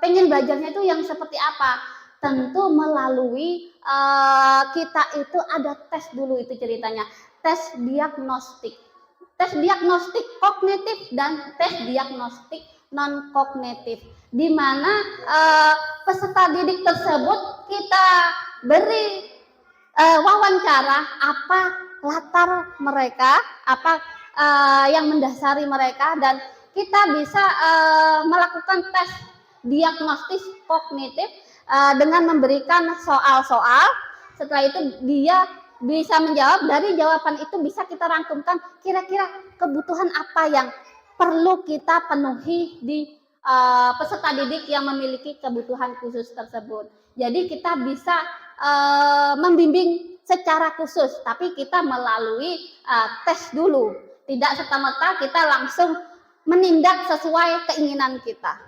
pengen belajarnya itu yang seperti apa? Tentu melalui kita itu ada tes dulu, itu ceritanya. Tes diagnostik. Tes diagnostik kognitif dan tes diagnostik non kognitif. Di mana peserta didik tersebut kita beri wawancara apa latar mereka, apa yang mendasari mereka, dan kita bisa melakukan tes diagnostis kognitif dengan memberikan soal-soal. Setelah itu dia bisa menjawab, dari jawaban itu bisa kita rangkumkan kira-kira kebutuhan apa yang perlu kita penuhi di peserta didik yang memiliki kebutuhan khusus tersebut. Jadi kita bisa membimbing secara khusus, tapi kita melalui tes dulu. Tidak serta-merta kita langsung menindak sesuai keinginan kita.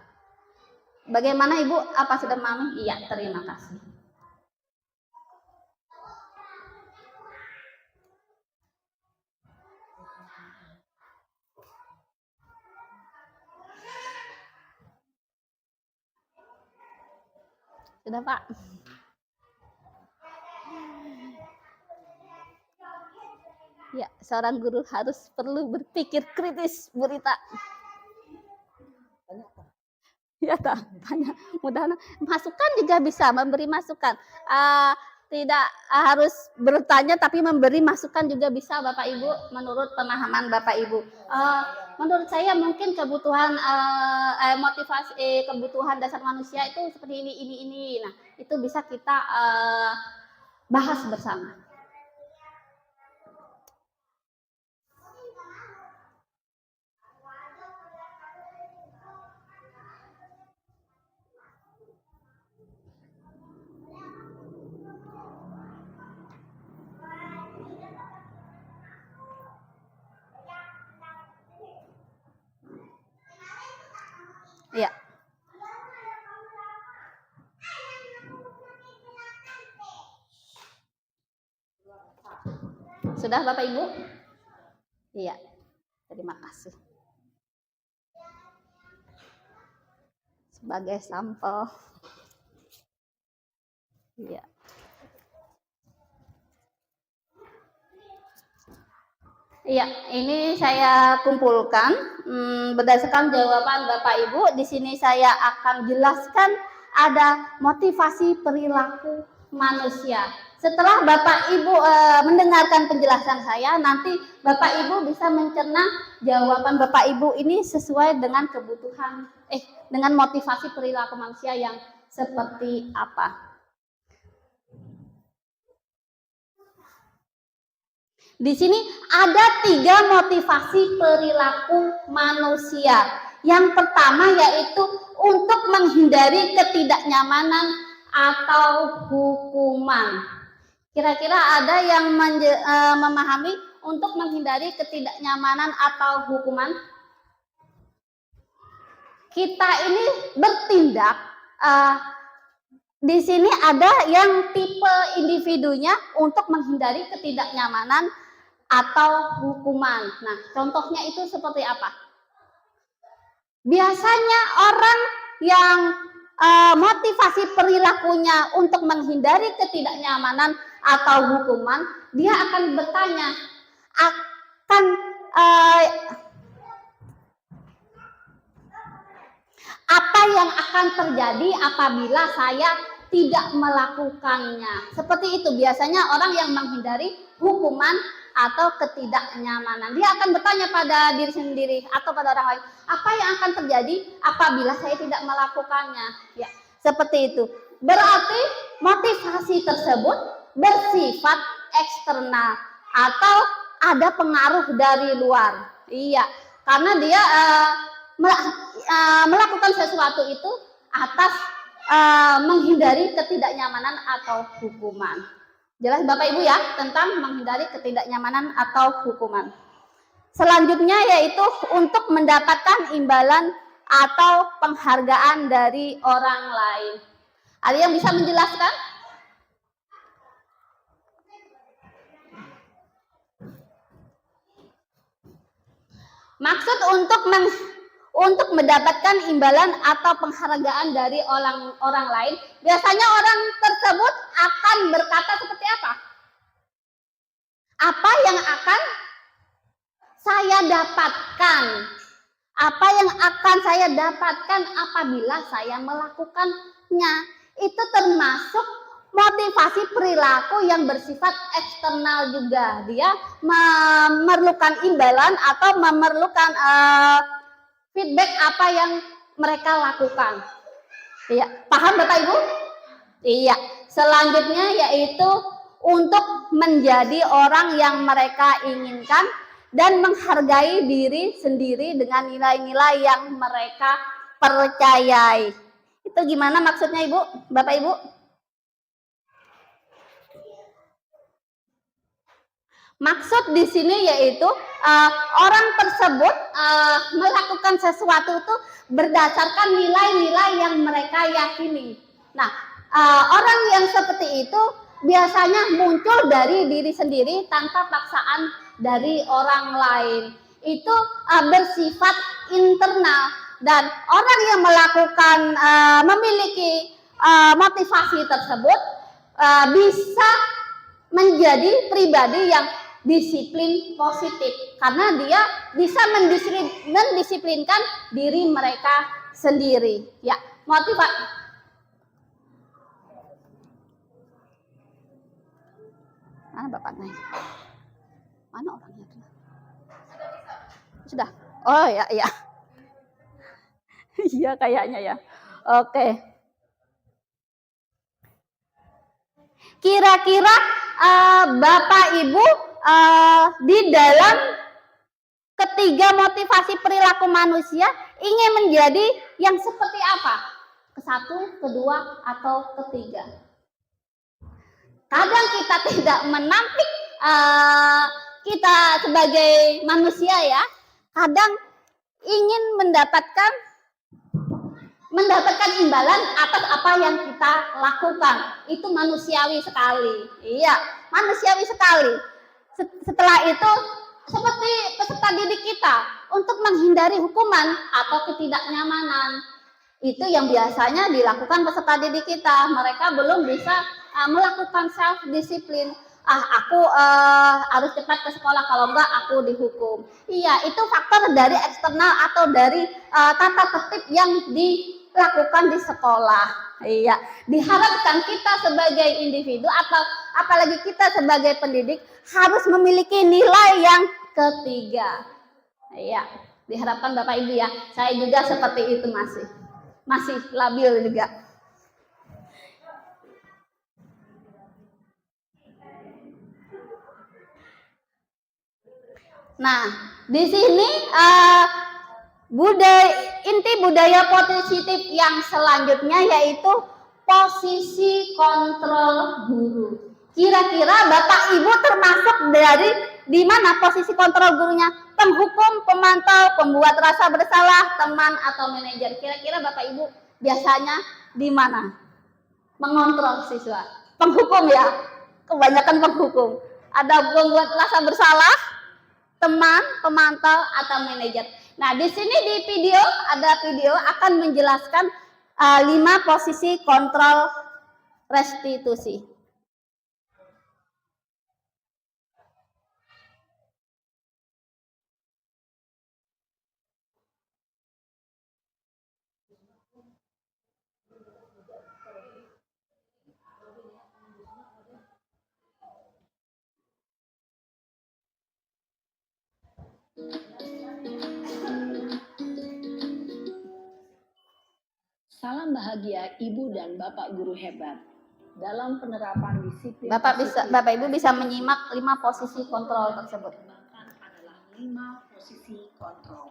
Bagaimana Ibu? Apa sudah memahami? Iya, terima kasih. Sudah Pak. Ya, seorang guru harus perlu berpikir kritis, Bu Rita. Ya, tanya. Mudah-mudahan masukan juga bisa, memberi masukan. Tidak harus bertanya, tapi memberi masukan juga bisa, Bapak Ibu, menurut pemahaman Bapak Ibu. Menurut saya mungkin kebutuhan motivasi, kebutuhan dasar manusia itu seperti ini. Nah, itu bisa kita bahas bersama. Sudah Bapak Ibu? Iya. Terima kasih. Sebagai sampel. Iya. Iya, ini saya kumpulkan berdasarkan jawaban Bapak Ibu. Di sini saya akan jelaskan ada motivasi perilaku manusia. Setelah Bapak Ibu mendengarkan penjelasan saya, nanti Bapak Ibu bisa mencerna jawaban Bapak Ibu ini sesuai dengan kebutuhan, dengan motivasi perilaku manusia yang seperti apa. Di sini ada 3 motivasi perilaku manusia. Yang pertama yaitu untuk menghindari ketidaknyamanan atau hukuman. Kira-kira ada yang memahami untuk menghindari ketidaknyamanan atau hukuman? Kita ini bertindak, di sini ada yang tipe individunya untuk menghindari ketidaknyamanan atau hukuman. Nah, contohnya itu seperti apa? Biasanya orang yang motivasi perilakunya untuk menghindari ketidaknyamanan atau hukuman, dia akan bertanya, apa yang akan terjadi apabila saya tidak melakukannya. Seperti itu biasanya orang yang menghindari hukuman atau ketidaknyamanan. Dia akan bertanya pada diri sendiri atau pada orang lain, apa yang akan terjadi apabila saya tidak melakukannya? Ya, seperti itu. Berarti motivasi tersebut bersifat eksternal atau ada pengaruh dari luar. Iya, karena dia melakukan sesuatu itu atas menghindari ketidaknyamanan atau hukuman. Jelas Bapak Ibu ya tentang menghindari ketidaknyamanan atau hukuman. Selanjutnya yaitu untuk mendapatkan imbalan atau penghargaan dari orang lain. Ada yang bisa menjelaskan? Maksud untuk mendapatkan imbalan atau penghargaan dari orang lain, biasanya orang tersebut akan berkata seperti apa? Apa yang akan saya dapatkan? Apa yang akan saya dapatkan apabila saya melakukannya? Itu termasuk motivasi perilaku yang bersifat eksternal juga. Dia memerlukan imbalan atau memerlukan feedback apa yang mereka lakukan. Iya, paham Bapak Ibu? Iya. Selanjutnya yaitu untuk menjadi orang yang mereka inginkan dan menghargai diri sendiri dengan nilai-nilai yang mereka percayai. Itu gimana maksudnya Ibu? Bapak Ibu? Maksud di sini yaitu orang tersebut melakukan sesuatu itu berdasarkan nilai-nilai yang mereka yakini. Nah, orang yang seperti itu biasanya muncul dari diri sendiri tanpa paksaan dari orang lain. Itu bersifat internal dan orang yang melakukan memiliki motivasi tersebut bisa menjadi pribadi yang disiplin positif karena dia bisa mendisiplinkan diri mereka sendiri. Ya, motivasi. Mana Bapak naik? Mana orangnya? Sudah. Oh ya, ya. Iya kayaknya ya. Oke. Kira-kira Bapak Ibu di dalam ketiga motivasi perilaku manusia ingin menjadi yang seperti apa? Kesatu, kedua, atau ketiga? Kadang kita tidak menampik kita sebagai manusia ya. Kadang ingin mendapatkan imbalan atas apa yang kita lakukan. Itu manusiawi sekali. Iya, manusiawi sekali. Setelah itu seperti peserta didik kita untuk menghindari hukuman atau ketidaknyamanan. Itu yang biasanya dilakukan peserta didik kita. Mereka belum bisa melakukan self disiplin. Aku harus cepat ke sekolah, kalau enggak aku dihukum. Iya, itu faktor dari eksternal atau dari tata tertib yang dilakukan di sekolah. Iya, diharapkan kita sebagai individu atau apalagi kita sebagai pendidik harus memiliki nilai yang ketiga. Iya, diharapkan Bapak Ibu ya. Saya juga seperti itu masih labil juga. Nah, di sini inti budaya positif yang selanjutnya yaitu posisi kontrol guru. Kira-kira Bapak Ibu termasuk dari di mana posisi kontrol gurunya? Penghukum, pemantau, pembuat rasa bersalah, teman atau manajer. Kira-kira Bapak Ibu biasanya di mana? Mengontrol siswa. Penghukum ya, kebanyakan penghukum. Ada pembuat rasa bersalah, teman, pemantau atau manajer. Nah, di sini ada video akan menjelaskan 5 posisi kontrol restitusi. Salam bahagia Ibu dan Bapak guru hebat. Dalam penerapan disiplin Bapak Ibu bisa menyimak 5 posisi kontrol tersebut. Adalah 5 posisi kontrol.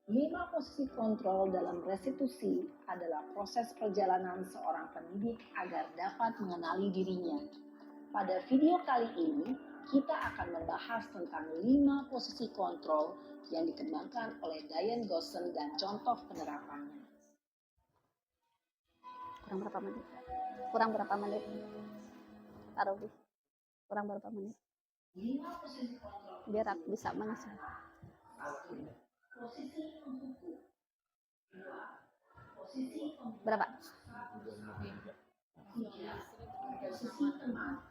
5 posisi kontrol dalam restitusi adalah proses perjalanan seorang pendidik agar dapat mengenali dirinya. Pada video kali ini, kita akan membahas tentang 5 posisi kontrol yang dikembangkan oleh Diane Gosson dan contoh penerapannya. Kurang berapa menit? Pak Robi, kurang berapa menit? 5 posisi kontrol. Biar aku bisa menyesuaikan. Posisi penghukum. 2. Posisi penghukum. Berapa? 3. Posisi teman.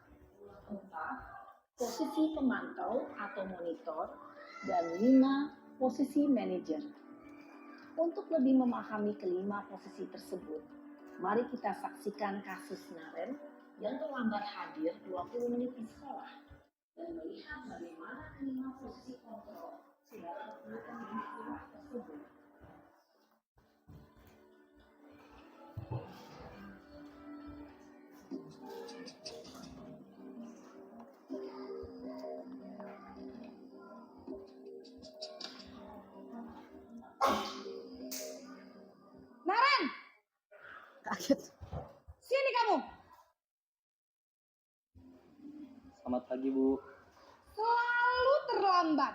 4. Posisi pemantau atau monitor. Dan 5. Posisi manajer. Untuk lebih memahami kelima posisi tersebut, mari kita saksikan kasus Naren yang terlambat hadir 20 menit di sekolah dan melihat bagaimana kelima posisi kontrol dalam penelitian istilah tersebut. Naren, Kaget. sini kamu. Selamat pagi, Bu. Selalu terlambat.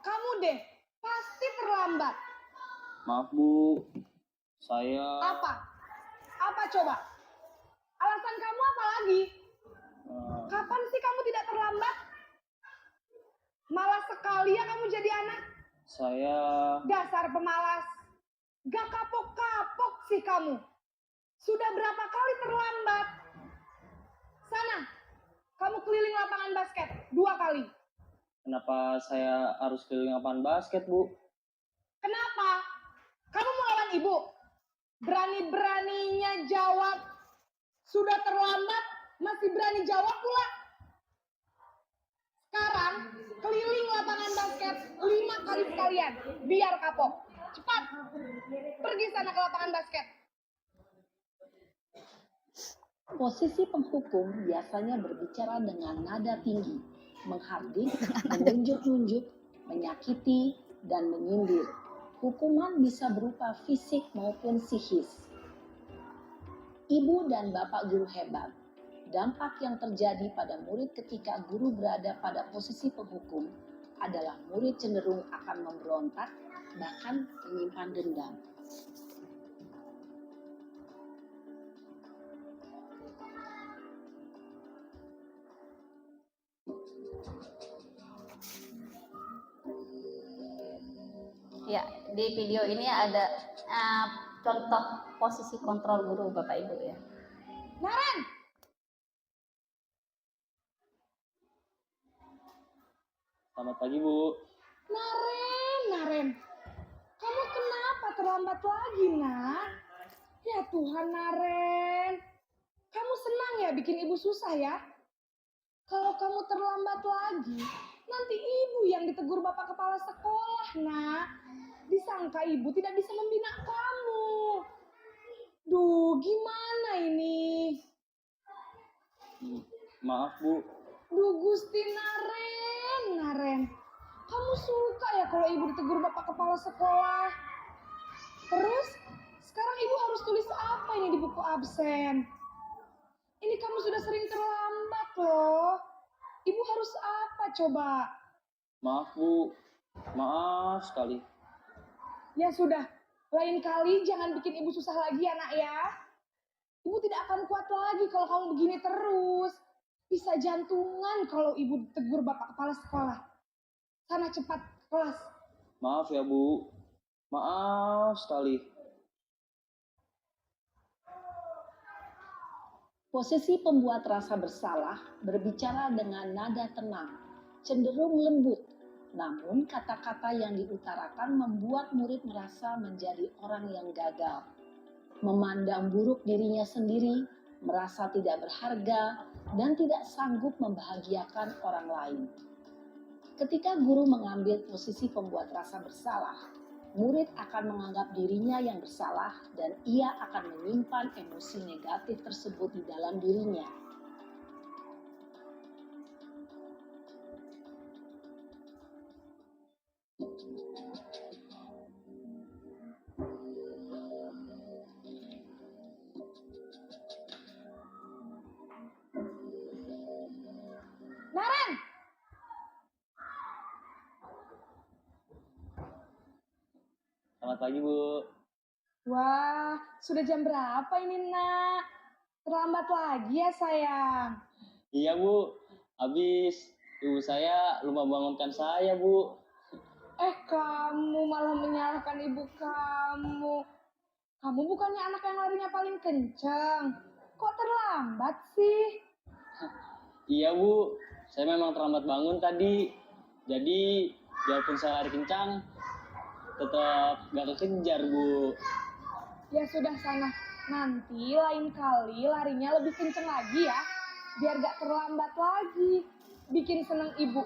Kamu deh, pasti terlambat. Maaf, Bu. Saya... Apa? Apa coba? Alasan kamu apa lagi? Kapan sih kamu tidak terlambat? Malas sekali ya kamu jadi anak. Saya... Dasar pemalas. Gak kapok-kapok sih kamu. Sudah berapa kali terlambat? Sana, kamu keliling lapangan basket 2 kali. Kenapa saya harus keliling lapangan basket, Bu? Kenapa? Kamu mau lawan ibu? Berani-beraninya jawab. Sudah terlambat, masih berani jawab pula. Sekarang, keliling lapangan basket 5 kali sekalian. Biar kapok. Cepat. Pergi sana ke lapangan basket. Posisi penghukum biasanya berbicara dengan nada tinggi, menghardik, menunjuk-nunjuk, menyakiti, dan menyindir. Hukuman bisa berupa fisik maupun psikis. Ibu dan Bapak guru hebat, dampak yang terjadi pada murid ketika guru berada pada posisi penghukum adalah murid cenderung akan memberontak, bahkan menyimpan dendam. Ya, di video ini ada contoh posisi kontrol guru Bapak Ibu ya. Naren, Selamat pagi, Bu. Naren, kamu kenapa terlambat lagi, nak? Ya Tuhan, Naren, kamu senang ya bikin ibu susah ya? Kalau kamu terlambat lagi, nanti ibu yang ditegur bapak kepala sekolah, nak. Disangka ibu tidak bisa membina kamu. Duh, gimana ini? Maaf, Bu. Duh, Gusti Naren. Kamu suka ya kalau ibu ditegur bapak kepala sekolah? Terus, sekarang ibu harus tulis apa ini di buku absen? Ini kamu sudah sering terlambat loh. Ibu harus apa coba? Maaf, Bu. Maaf sekali. Ya sudah, lain kali jangan bikin ibu susah lagi ya, nak ya. Ibu tidak akan kuat lagi kalau kamu begini terus. Bisa jantungan kalau ibu ditegur bapak kepala sekolah. Sana cepat kelas. Maaf ya, Bu. Maaf sekali. Posisi pembuat rasa bersalah berbicara dengan nada tenang, cenderung lembut. Namun kata-kata yang diutarakan membuat murid merasa menjadi orang yang gagal. Memandang buruk dirinya sendiri, merasa tidak berharga, dan tidak sanggup membahagiakan orang lain. Ketika guru mengambil posisi pembuat rasa bersalah, murid akan menganggap dirinya yang bersalah dan ia akan menyimpan emosi negatif tersebut di dalam dirinya. Naren, Selamat pagi, Bu. wah, sudah jam berapa ini, nak? Terlambat lagi ya, sayang. Iya, Bu. Habis ibu saya lupa bangunkan saya, Bu. Kamu malah menyalahkan ibu kamu. Kamu bukannya anak yang larinya paling kencang. Kok terlambat sih? Iya, Bu. Saya memang terlambat bangun tadi. Jadi, biarpun saya lari kencang, tetap gak kekejar, Bu. Ya sudah sana. Nanti lain kali larinya lebih kenceng lagi ya. Biar gak terlambat lagi. Bikin seneng ibu.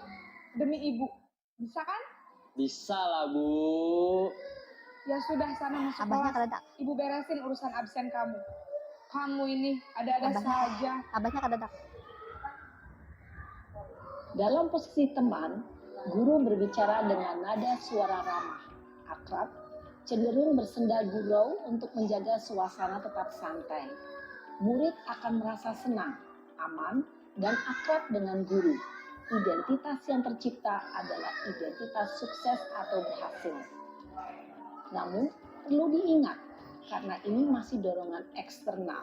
Demi ibu. Bisa kan? Bisa lah, Bu. Ya sudah sana masuk Abahnya kelas. kededak. Ibu beresin urusan absen kamu. Kamu ini ada-ada saja. Abahnya kededak. Dalam posisi teman, guru berbicara dengan nada suara ramah, akrab, cenderung bersenda gurau untuk menjaga suasana tetap santai. Murid akan merasa senang, aman, dan akrab dengan guru. Identitas yang tercipta adalah identitas sukses atau berhasil. Namun, perlu diingat, karena ini masih dorongan eksternal,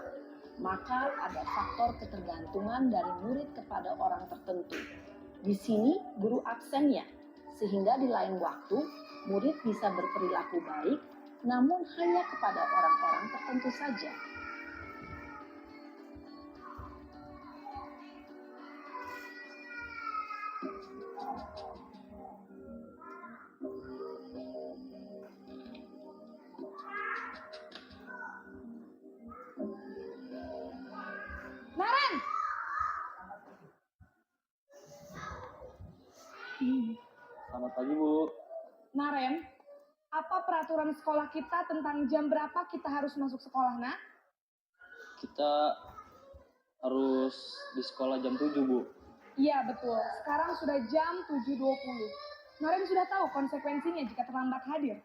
maka ada faktor ketergantungan dari murid kepada orang tertentu. Di sini guru absennya, sehingga di lain waktu murid bisa berperilaku baik, namun hanya kepada orang-orang tertentu saja. Naren! Selamat pagi, Bu. Naren, apa peraturan sekolah kita tentang jam berapa kita harus masuk sekolah, nak? Kita harus di sekolah jam 7, Bu. Iya, betul. Sekarang sudah jam 7.20. Naren sudah tahu konsekuensinya jika terlambat hadir.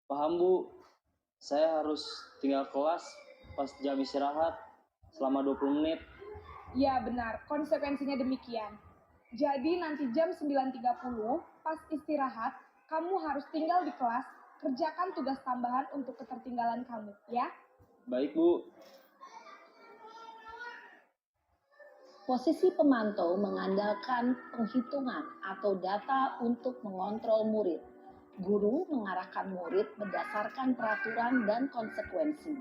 Paham, Bu. Saya harus tinggal kelas pas jam istirahat selama 20 menit. Iya, benar. Konsekuensinya demikian. Jadi nanti jam 9.30, pas istirahat, kamu harus tinggal di kelas, kerjakan tugas tambahan untuk ketertinggalan kamu, ya? Baik, Bu. Posisi pemantau mengandalkan penghitungan atau data untuk mengontrol murid. Guru mengarahkan murid berdasarkan peraturan dan konsekuensi.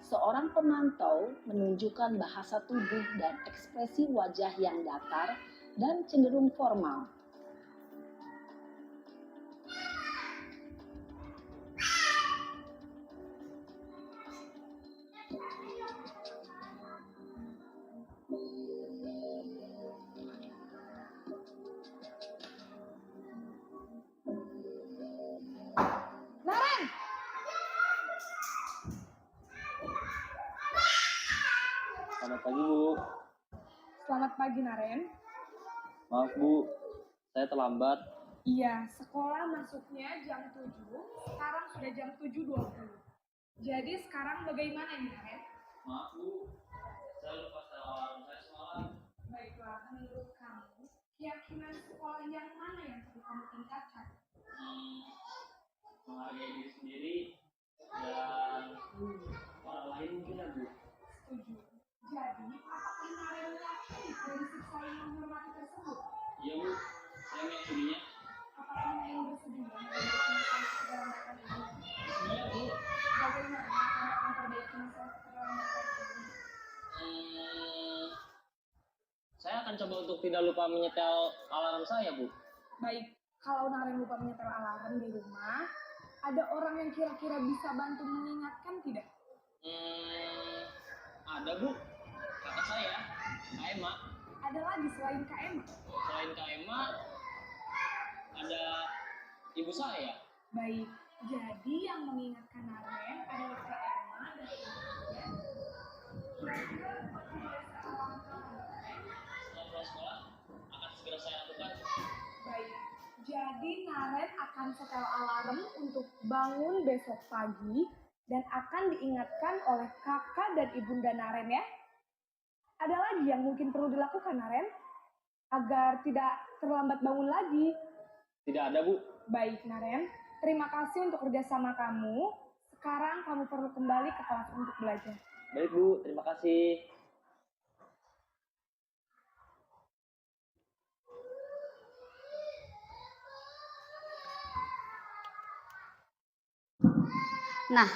Seorang pemantau menunjukkan bahasa tubuh dan ekspresi wajah yang datar dan cenderung formal. Selamat pagi, Bu. Selamat pagi, Naren. Maaf, Bu. Saya terlambat. Iya, sekolah masuknya jam 7, sekarang sudah jam 7.20. Jadi sekarang bagaimana ini, Naren? Maaf, Bu. Saya lupa setel alarm saya semalam. Baiklah, menurut kamu, keyakinan sekolah yang mana yang perlu kamu tingkatkan? Menghargai diri sendiri dan orang lain mungkin ya, Bu. Setuju. Jadi, apakah Naren yakin prinsip saling menghormati tersebut? Iya, Bu. Saya meyakininya. Apakah Naren bersedia memperbaiki masalah keterlambatan ini? Iya, Bu. Bagaimana cara memperbaiki masalah keterlambatan ini? Saya akan coba untuk tidak lupa menyetel alarm saya, Bu. Baik, kalau Naren lupa menyetel alarm di rumah, ada orang yang kira-kira bisa bantu mengingatkan tidak? Ada, Bu. Kata saya, Kak Emma. Ada lagi selain Kak Emma? Selain Kak Emma, ada ibu saya. Baik, jadi yang mengingatkan Naren adalah Kak Emma dan ibunya. Kira-kira kebiasaan langkah Naren? Setelah pulang sekolah, akan segera saya lakukan. Baik, jadi Naren akan setel alarm untuk bangun besok pagi dan akan diingatkan oleh kakak dan ibunda Naren ya. Ada lagi yang mungkin perlu dilakukan Naren agar tidak terlambat bangun lagi. Tidak ada, Bu. Baik Naren, terima kasih untuk kerjasama kamu. Sekarang kamu perlu kembali ke kelas untuk belajar. Baik, Bu. Terima kasih. Nah,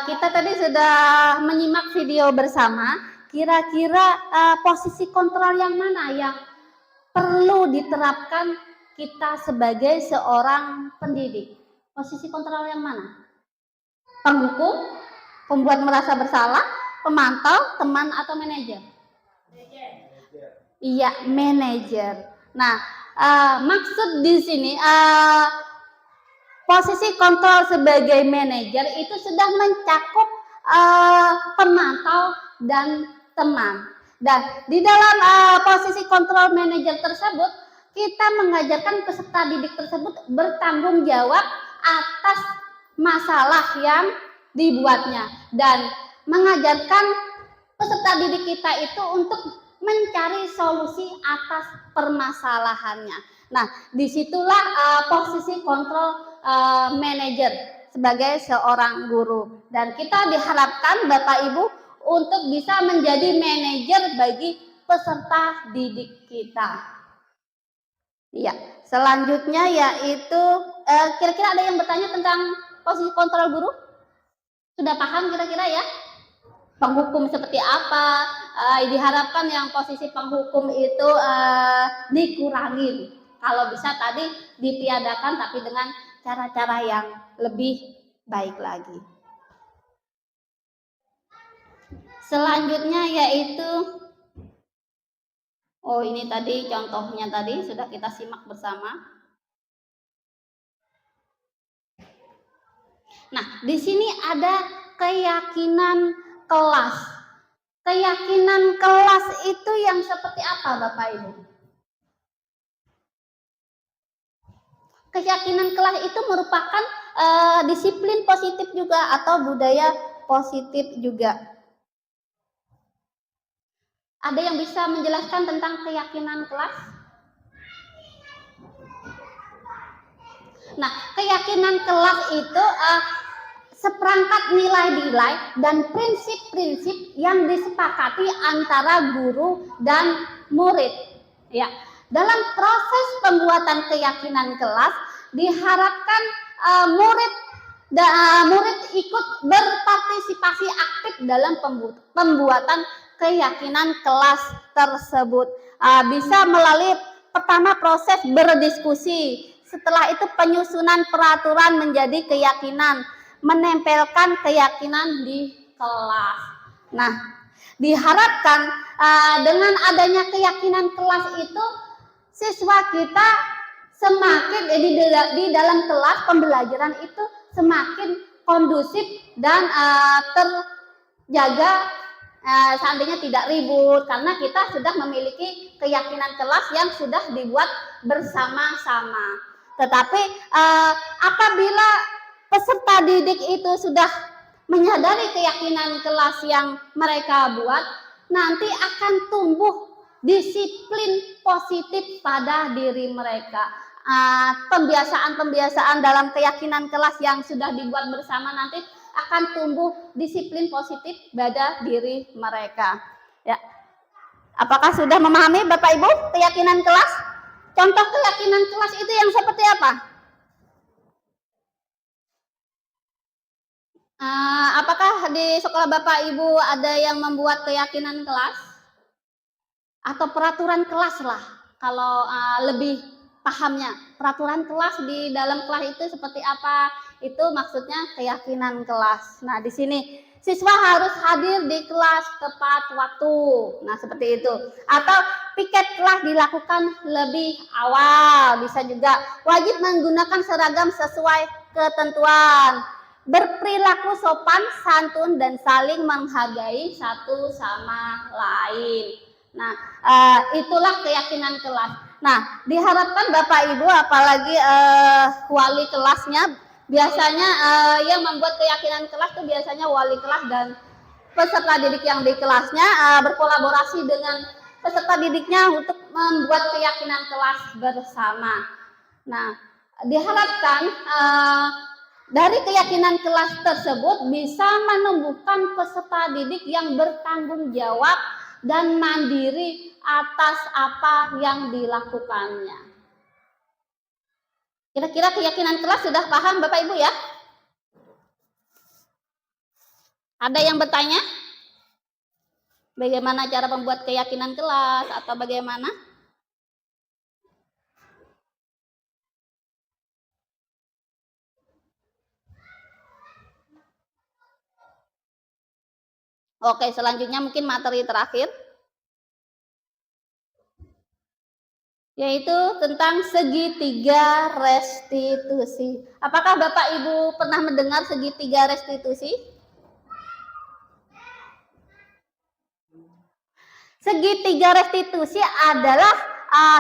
kita tadi sudah menyimak video bersama. Kira-kira posisi kontrol yang mana yang perlu diterapkan kita sebagai seorang pendidik? Posisi kontrol yang mana? Penghukum, pembuat merasa bersalah, pemantau, teman atau manajer? Iya, manajer. Nah, maksud di sini posisi kontrol sebagai manajer itu sudah mencakup pemantau dan teman. Dan di dalam posisi kontrol manajer tersebut, kita mengajarkan peserta didik tersebut bertanggung jawab atas masalah yang dibuatnya dan mengajarkan peserta didik kita itu untuk mencari solusi atas permasalahannya. Nah, disitulah posisi kontrol manajer sebagai seorang guru. Dan kita diharapkan Bapak Ibu untuk bisa menjadi manajer bagi peserta didik kita. Iya, selanjutnya yaitu kira-kira ada yang bertanya tentang posisi kontrol guru? Sudah paham kira-kira ya? Penghukum seperti apa? Diharapkan yang posisi penghukum itu dikurangin. Kalau bisa tadi ditiadakan tapi dengan cara-cara yang lebih baik lagi. Selanjutnya yaitu ini tadi contohnya tadi sudah kita simak bersama. Nah, di sini ada keyakinan kelas. Keyakinan kelas itu yang seperti apa Bapak Ibu? Keyakinan kelas itu merupakan disiplin positif juga atau budaya positif juga. Ada yang bisa menjelaskan tentang keyakinan kelas? Nah, keyakinan kelas itu seperangkat nilai-nilai dan prinsip-prinsip yang disepakati antara guru dan murid. Ya, dalam proses pembuatan keyakinan kelas diharapkan murid ikut berpartisipasi aktif dalam pembuatan keyakinan kelas tersebut. Bisa melalui pertama proses berdiskusi, setelah itu penyusunan peraturan menjadi keyakinan, menempelkan keyakinan di kelas. Nah, diharapkan dengan adanya keyakinan kelas itu siswa kita semakin di dalam kelas pembelajaran itu semakin kondusif dan terjaga, seandainya tidak ribut, karena kita sudah memiliki keyakinan kelas yang sudah dibuat bersama-sama. Tetapi apabila peserta didik itu sudah menyadari keyakinan kelas yang mereka buat, nanti akan tumbuh disiplin positif pada diri mereka. Pembiasaan-pembiasaan dalam keyakinan kelas yang sudah dibuat bersama nanti akan tumbuh disiplin positif pada diri mereka. Ya. Apakah sudah memahami Bapak Ibu keyakinan kelas? Contoh keyakinan kelas itu yang seperti apa? Apakah di sekolah Bapak Ibu ada yang membuat keyakinan kelas? Atau peraturan kelas lah, kalau lebih pahamnya. Peraturan kelas di dalam kelas itu seperti apa? Itu maksudnya keyakinan kelas. Nah, di sini siswa harus hadir di kelas tepat waktu. Nah, seperti itu. Atau piket kelas dilakukan lebih awal. Bisa juga wajib menggunakan seragam sesuai ketentuan. Berperilaku sopan, santun, dan saling menghargai satu sama lain. Nah, itulah keyakinan kelas. Nah, diharapkan Bapak Ibu, apalagi wali kelasnya, biasanya yang membuat keyakinan kelas itu biasanya wali kelas dan peserta didik yang di kelasnya berkolaborasi dengan peserta didiknya untuk membuat keyakinan kelas bersama. Nah, diharapkan dari keyakinan kelas tersebut bisa menumbuhkan peserta didik yang bertanggung jawab dan mandiri atas apa yang dilakukannya. Kira-kira keyakinan kelas sudah paham Bapak Ibu ya? Ada yang bertanya? Bagaimana cara membuat keyakinan kelas atau bagaimana? Oke, selanjutnya mungkin materi terakhir, yaitu tentang segitiga restitusi. Apakah Bapak Ibu pernah mendengar segitiga restitusi? Segitiga restitusi adalah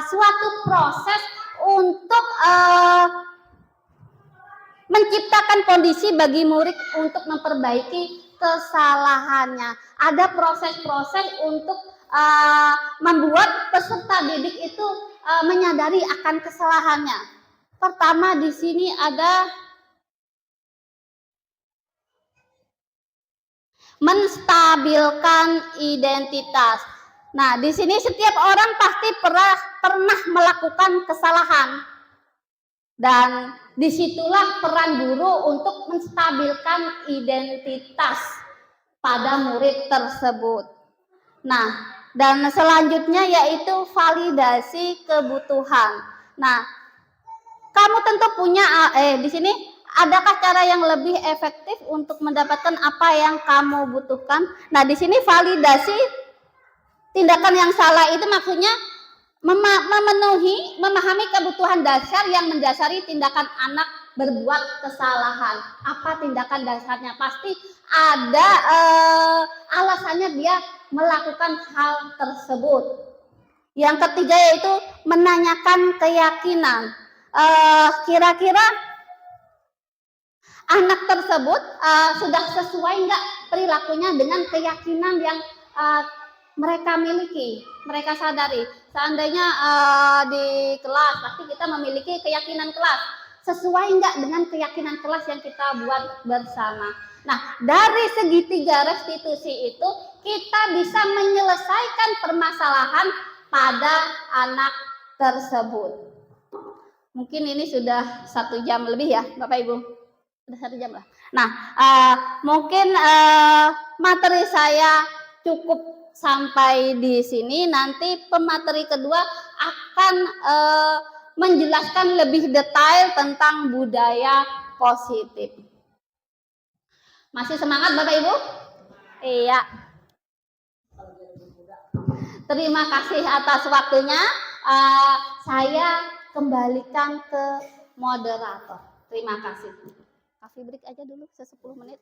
suatu proses untuk menciptakan kondisi bagi murid untuk memperbaiki kesalahannya. Ada proses-proses untuk membuat peserta didik itu menyadari akan kesalahannya. Pertama di sini ada menstabilkan identitas. Nah, di sini setiap orang pasti pernah melakukan kesalahan. Dan disitulah peran guru untuk menstabilkan identitas pada murid tersebut. Nah, dan selanjutnya yaitu validasi kebutuhan. Nah, kamu tentu punya di sini adakah cara yang lebih efektif untuk mendapatkan apa yang kamu butuhkan? Nah, di sini validasi tindakan yang salah itu maksudnya memahami kebutuhan dasar yang mendasari tindakan anak berbuat kesalahan. Apa tindakan dasarnya? Pasti ada alasannya dia melakukan hal tersebut. Yang ketiga yaitu menanyakan keyakinan. Kira-kira anak tersebut sudah sesuai nggak perilakunya dengan keyakinan yang mereka miliki, mereka sadari. Seandainya di kelas pasti kita memiliki keyakinan kelas. sesuai nggak dengan keyakinan kelas yang kita buat bersama. Nah, dari segi 3 restitusi itu kita bisa menyelesaikan permasalahan pada anak tersebut. Mungkin ini sudah 1 jam lebih ya Bapak Ibu, sudah 1 jam lah. Nah, mungkin materi saya cukup sampai di sini. Nanti pemateri kedua akan menjelaskan lebih detail tentang budaya positif. Masih semangat Bapak Ibu? Iya. Terima kasih atas waktunya. Saya kembalikan ke moderator. Terima kasih. Coffee break aja dulu 10 menit.